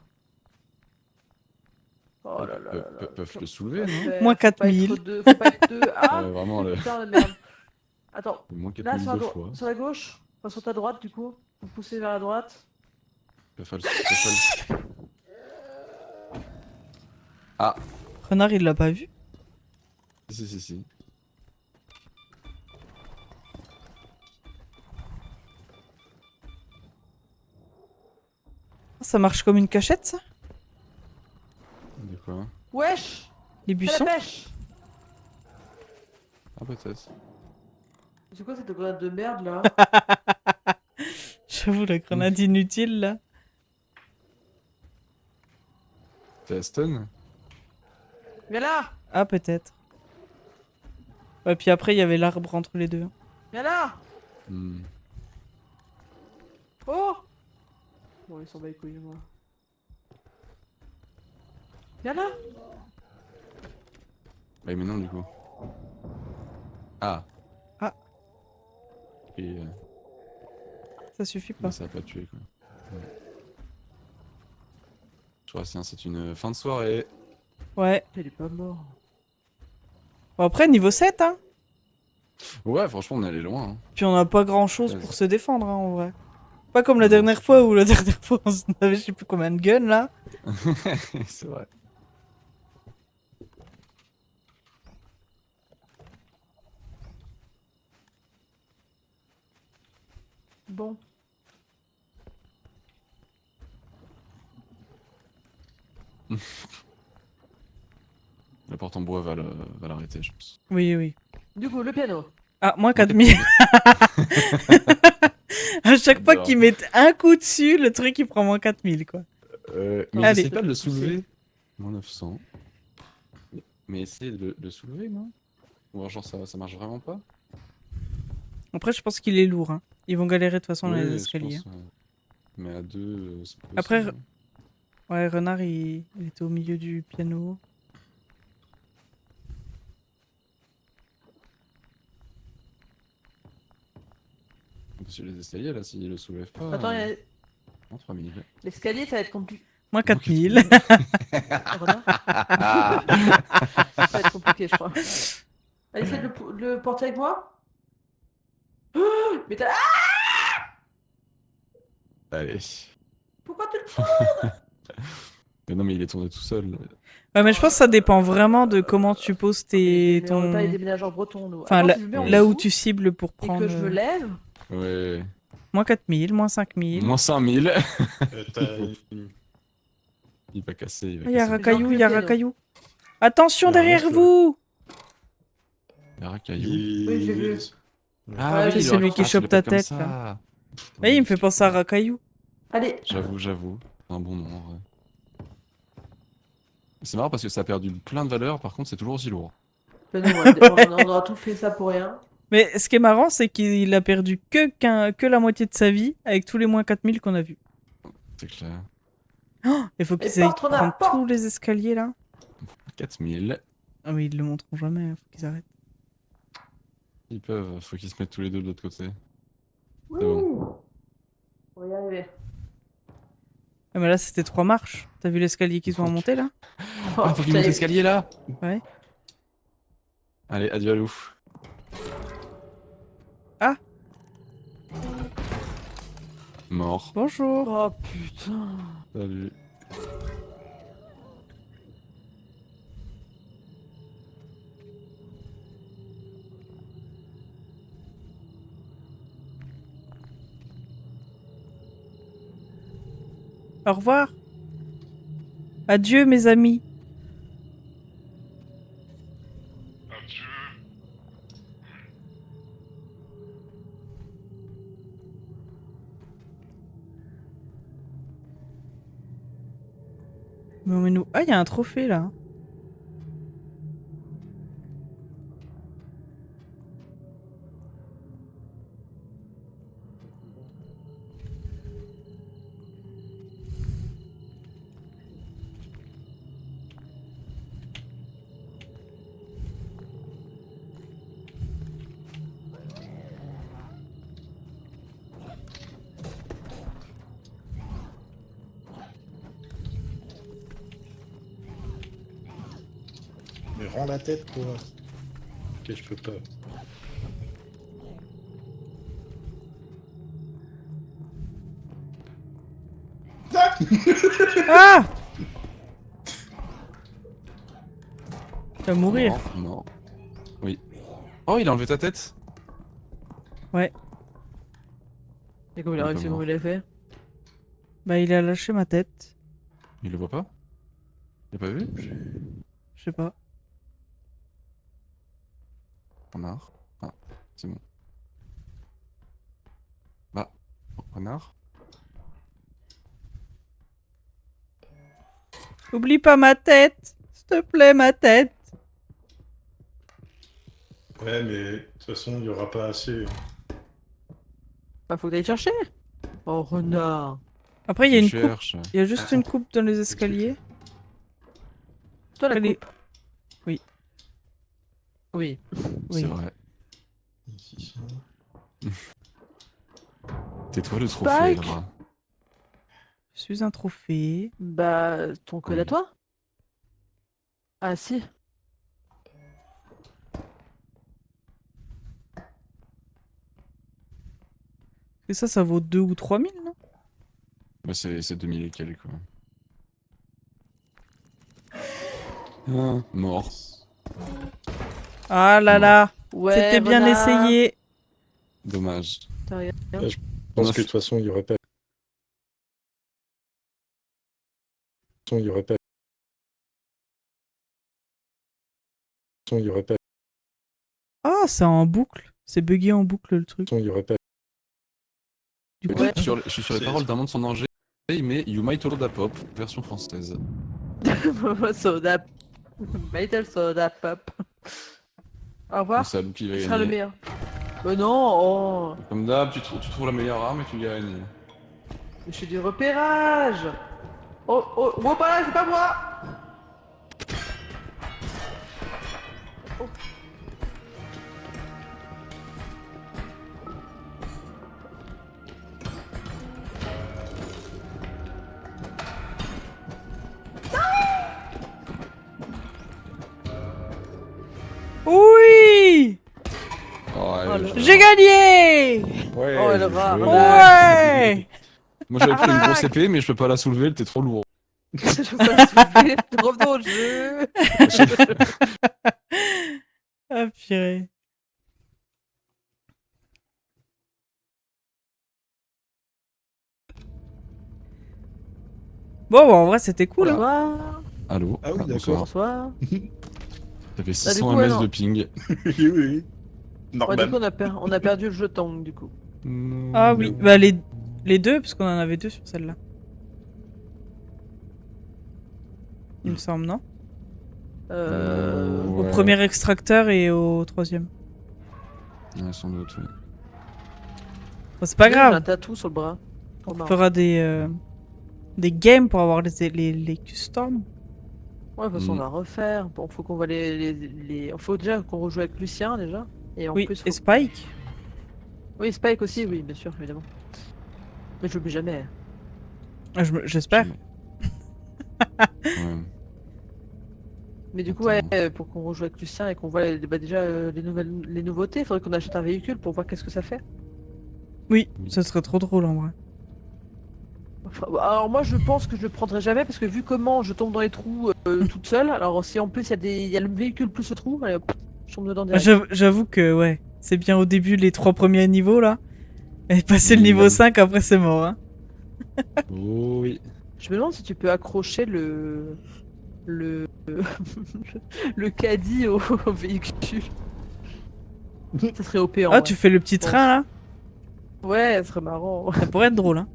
Oh là là là là. Peuvent le soulever, non Ouais, Moins faut pas 4000. être deux, faut pas être deux. Ah Vraiment, le putain de merde. Attends, moins là 4000 sur la, deux fois. sur la gauche, enfin sur ta droite du coup. Vous poussez vers la droite. Pas fall. Ah, Renard, il l'a pas vu. si. Ça marche comme une cachette, ça? De quoi? Wesh. Les Fais buissons? la pêche. Ah, peut-être. C'est quoi cette grenade de merde là? J'avoue, la grenade inutile là. T'es Aston? Viens là. Ah, peut-être. Ouais, puis après, il y avait l'arbre entre les deux. Viens là. Hmm. Oh. Bon, ils s'en bat les couilles moi. Viens là. Bah, mais non, du coup. Ah. Ah. Et Ça suffit pas. bah, ça a pas tué, quoi. Ouais. Je crois que c'est une fin de soirée. Ouais. Il est pas mort. Bon, après, niveau 7, hein. Ouais, franchement, on est allé loin. Hein. Puis on a pas grand chose Ouais, pour c'est- se défendre, hein, en vrai. Pas comme la Non, dernière c'est fois clair. où la dernière fois on avait je sais plus combien de guns là. C'est vrai. Bon. La porte en bois va l'arrêter, je pense. Oui, oui. Du coup, le piano. Ah, moins 4000. À chaque fois J'adore. qu'ils mettent un coup dessus, le truc il prend moins 4000 quoi. Mais Allez. j'essaie pas de le soulever. Moins 900. Mais essayez de le soulever, non? Ou alors genre ça marche vraiment pas? Après, je pense qu'il est lourd. Hein. Ils vont galérer de toute façon dans Oui, les je escaliers. pense, mais à deux, c'est possible. Après, Ouais, Renard il était au milieu du piano. Sur les escaliers, là, s'ils le soulèvent pas. Attends, il y a- En 3000. l'escalier, ça va être compliqué. Moins 4000. Renard Ça va être compliqué, je crois. Allez, essaie de le porter avec moi. Mais t'as. Allez. Pourquoi tu le Mais non, mais il est tourné tout seul. Ouais, mais je pense que ça dépend vraiment de comment tu poses tes. On n'est pas les Ton... déménageurs bretons, nous. Enfin, Attends, là, si je le mets en là où dessous tu cibles pour et prendre. que je me lève. Ouais. Moins 4000, moins 5000. Moins 5000. T'as une... Il va casser. Il va Il y a casser. Racaillou, il y a J'ai enlevé le Racaillou. Attention Il y a derrière rien, vous! Il y a Racaillou. Oui, j'ai vu. Ah Ouais, oui, c'est le celui qui Racaillou, tu chope ta l'appelles comme tête, ça. là. Oui, Oui, il me fait penser à Racaillou. Allez. J'avoue. C'est un bon nom, en vrai. C'est marrant parce que ça a perdu plein de valeur, par contre c'est toujours aussi lourd. Mais non, on a tout fait ça pour rien. Mais ce qui est marrant, c'est qu'il a perdu que la moitié de sa vie avec tous les moins 4000 qu'on a vus. C'est clair. Il faut Et qu'ils aillent porte, renard, prendre porte. tous les escaliers là. 4000. Ah mais ils le montreront jamais, faut qu'ils arrêtent. Ils peuvent, faut qu'ils se mettent tous les deux de l'autre côté. Oui. bon. On va y arriver. Ah mais là c'était 3 marches. T'as vu l'escalier qu'ils ont à monter là? Ah, faut qu'ils montent l'escalier là. Ouais. Allez, adieu à loup. Ah. Mort. Bonjour. Oh putain. Salut. Au revoir. Adieu mes amis. Adieu. Mais nous... Ah, il y a un trophée là. Mais rends la tête, quoi. Ok, je peux pas. Ah! Tu vas mourir. Mort, mort. Oui. Oh, il a enlevé ta tête. Et comment il a Un peu réussi, mort. comment il a fait? Bah il a lâché ma tête. Il le voit pas? Il a pas vu? Je sais pas. Renard. Ah, c'est bon. Bah, renard. Oublie pas ma tête. S'il te plaît ma tête. Ouais, mais de toute façon, il y aura pas assez. Bah faut que t'ailles chercher. Oh renard. Après il y a Je une coupe. cherche. Il y a juste une coupe dans les escaliers. Toi la Allez. coupe. Oui. Oui. Oui. C'est vrai. Ici. Tais-toi le trophée, Spike. là-bas. Je suis un trophée. Bah ton code à Oui. toi? Ah si. Et ça vaut 2 ou 3000 non? Bah, c'est 2000 et quelques, quoi. Ah, mort. Ah là là. Ouais. C'était bien renard. essayé. Dommage. T'as rien. Je pense que de toute façon, il y aurait pas. Il y aurait pas. Il y aurait pas. Ah c'est en boucle. C'est bugué en boucle le truc. Il y aurait pas. Du coup, Ouais. Je suis sur les paroles d'un monde sans danger, mais You Might Hold That Pop, version française. Soda. Metal soda pop. Au revoir. C'est à Lou qui va Qui sera le gagner. meilleur? Non, oh. Comme d'hab, tu trouves la meilleure arme et tu gagnes. Je fais du repérage. Oh, oh, oh, pas là, c'est pas moi. oui. Oh, le- J'ai gagné. Ouais, Oh, le j'ai rat. joué. Ouais. Moi j'avais pris une grosse épée, mais je peux pas la soulever, elle était trop lourde. Je peux pas souffler. Revenons au jeu. Ah purée. Bon, bah, en vrai, c'était cool. Hein. Bonsoir. Allô? Ah oui, d'accord. bonsoir. Bonsoir. T'avais du 600 coup, ms non. de ping. Oui, oui. Ouais, Normal. du coup, on a perdu le jeton, du coup. Ah oui, bah les 2, parce qu'on en avait 2 sur celle-là. Il me semble, non? Euh... Au Ouais. premier extracteur et au troisième. Ouais, sans doute, oui. Bon, c'est pas J'ai un grave. tatou sur le bras. Trop On marrant. fera des games pour avoir les customs. Ouais, de toute façon, on Mm. va refaire. Bon, faut qu'on voit faut déjà qu'on rejoue avec Lucien, déjà. Et en Oui, plus, et faut... Spike. Oui, Spike aussi, oui, bien sûr, évidemment. Mais je l'oublie jamais. Ah, j'espère. Jamais. Ouais. Mais du coup, Attends. ouais, pour qu'on rejoue avec Lucien et qu'on voit déjà les nouveautés, il faudrait qu'on achète un véhicule pour voir qu'est-ce que ça fait. Oui, ce serait trop drôle en vrai. Enfin, alors moi, je pense que je le prendrai jamais parce que vu comment je tombe dans les trous toute seule, alors si en plus il y a le véhicule plus le trou, allez, hop, je tombe dedans direct. J'avoue que, ouais, c'est bien au début les 3 premiers niveaux là. Et passer le niveau Miam. 5, après c'est mort. Hein. Oh oui. Je me demande si tu peux accrocher le le caddie au véhicule. Ça serait OP en Ah, vrai. tu fais le petit pense. train là? Ouais, ça serait marrant. Ça pourrait être drôle, hein.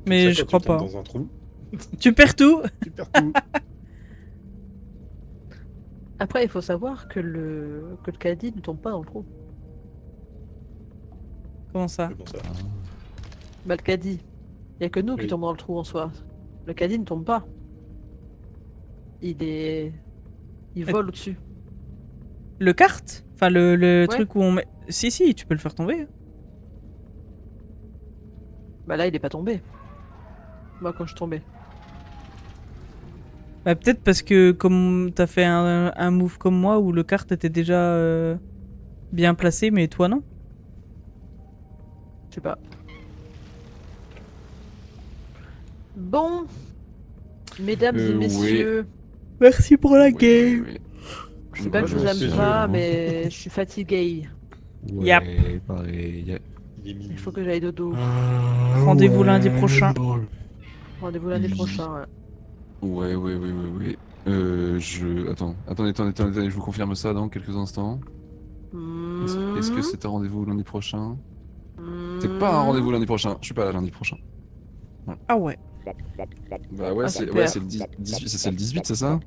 Mais Ça, je quand crois tu tombes pas. dans un trou, Tu perds tout? tu perds tout. Après, il faut savoir que le caddie ne tombe pas dans le trou. Comment ça? Mais bon, ça. Bah, le caddie. Il y a que nous qui Oui. tombons dans le trou en soi. Le caddie ne tombe pas. Il vole au-dessus. Le kart? Enfin, le Ouais. truc où on met. Si, tu peux le faire tomber. Bah là, il est pas tombé. Moi, quand je tombais. Bah, peut-être parce que comme t'as fait un move comme moi où le kart était déjà bien placé, mais toi non. Je sais pas. Bon. Mesdames et oui. messieurs, Merci pour la Oui, game. oui, oui. je sais pas que je vous Ouais, aime c'est pas, sûr, mais je suis fatiguée. Ouais, Yep. pareil. Il est minuit. Il faut que j'aille dodo. Rendez-vous lundi prochain. Rendez-vous lundi Oui. prochain. Ouais. Ouais. Attendez, je vous confirme ça dans quelques instants. Est-ce que c'est un rendez-vous lundi prochain? C'est pas un rendez-vous lundi prochain, je suis pas là lundi prochain. Ah ouais. Bah ouais, Ah, c'est super. le 18, c'est le 18, c'est ça?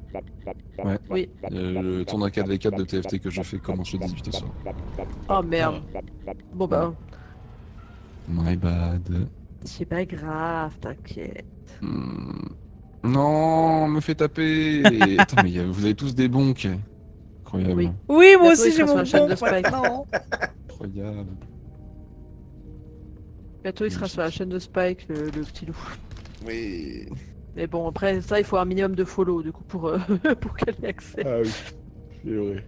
Ouais. Oui. Le tournoi 4v4 de TFT que je fais commence le 18 au soir. Oh merde. Bon bah, My bad. c'est pas grave, t'inquiète. Non, me fait taper. Attends, mais vous avez tous des bonks. Incroyable. Oui. Oui, moi Bientôt, aussi il j'ai sera sur mon la chaîne bon de Spike. maintenant. Incroyable. Bientôt, il sera sur la chaîne de Spike, le petit loup. Oui. Mais bon, après ça, il faut un minimum de follow, du coup, pour, pour qu'elle ait accès. Ah oui, c'est vrai.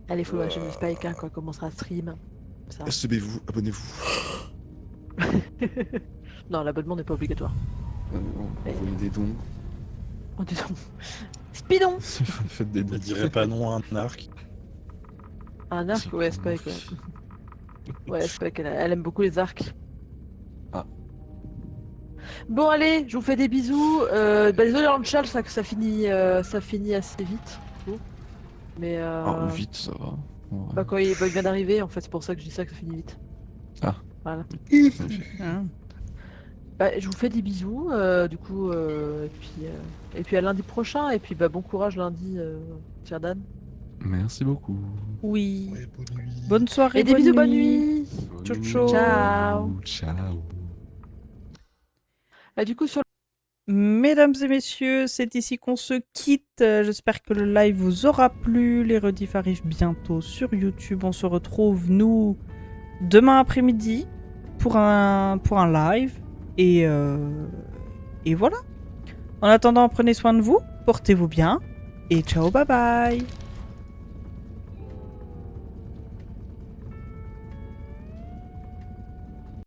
Allez, follow la chaîne de Spike, hein, quand elle commencera à stream. Ça. Abonnez-vous, abonnez-vous. Non, l'abonnement n'est pas obligatoire. Envoyez des dons. Oh, dis donc. Speedon. Faites des dons. Il dirait pas non à un arc. Un arc, ouais, Spike, ouais. Ouais, Spike, elle aime beaucoup les arcs. Ah. Bon, allez, je vous fais des bisous. Bah, désolé, dans le chat, ça finit assez vite. Bon. Mais Ah, vite, ça va. Ouais. bah, quand il vient d'arriver, en fait, c'est pour ça que je dis ça que ça finit vite. Ah. Voilà. Ah. Bah, je vous fais des bisous, du coup, et puis à lundi prochain, et puis bah, bon courage lundi, cher Dan. Merci beaucoup. Oui. Ouais, bonne nuit. Bonne soirée. Et des bisous, bonne nuit. Ciao, ciao. Ciao. Ciao. Bah, du coup, sur Mesdames et messieurs, c'est ici qu'on se quitte. J'espère que le live vous aura plu. Les rediffs arrivent bientôt sur YouTube. On se retrouve, nous, demain après-midi pour un live. Et voilà. En attendant, prenez soin de vous, portez-vous bien. Et ciao, bye bye.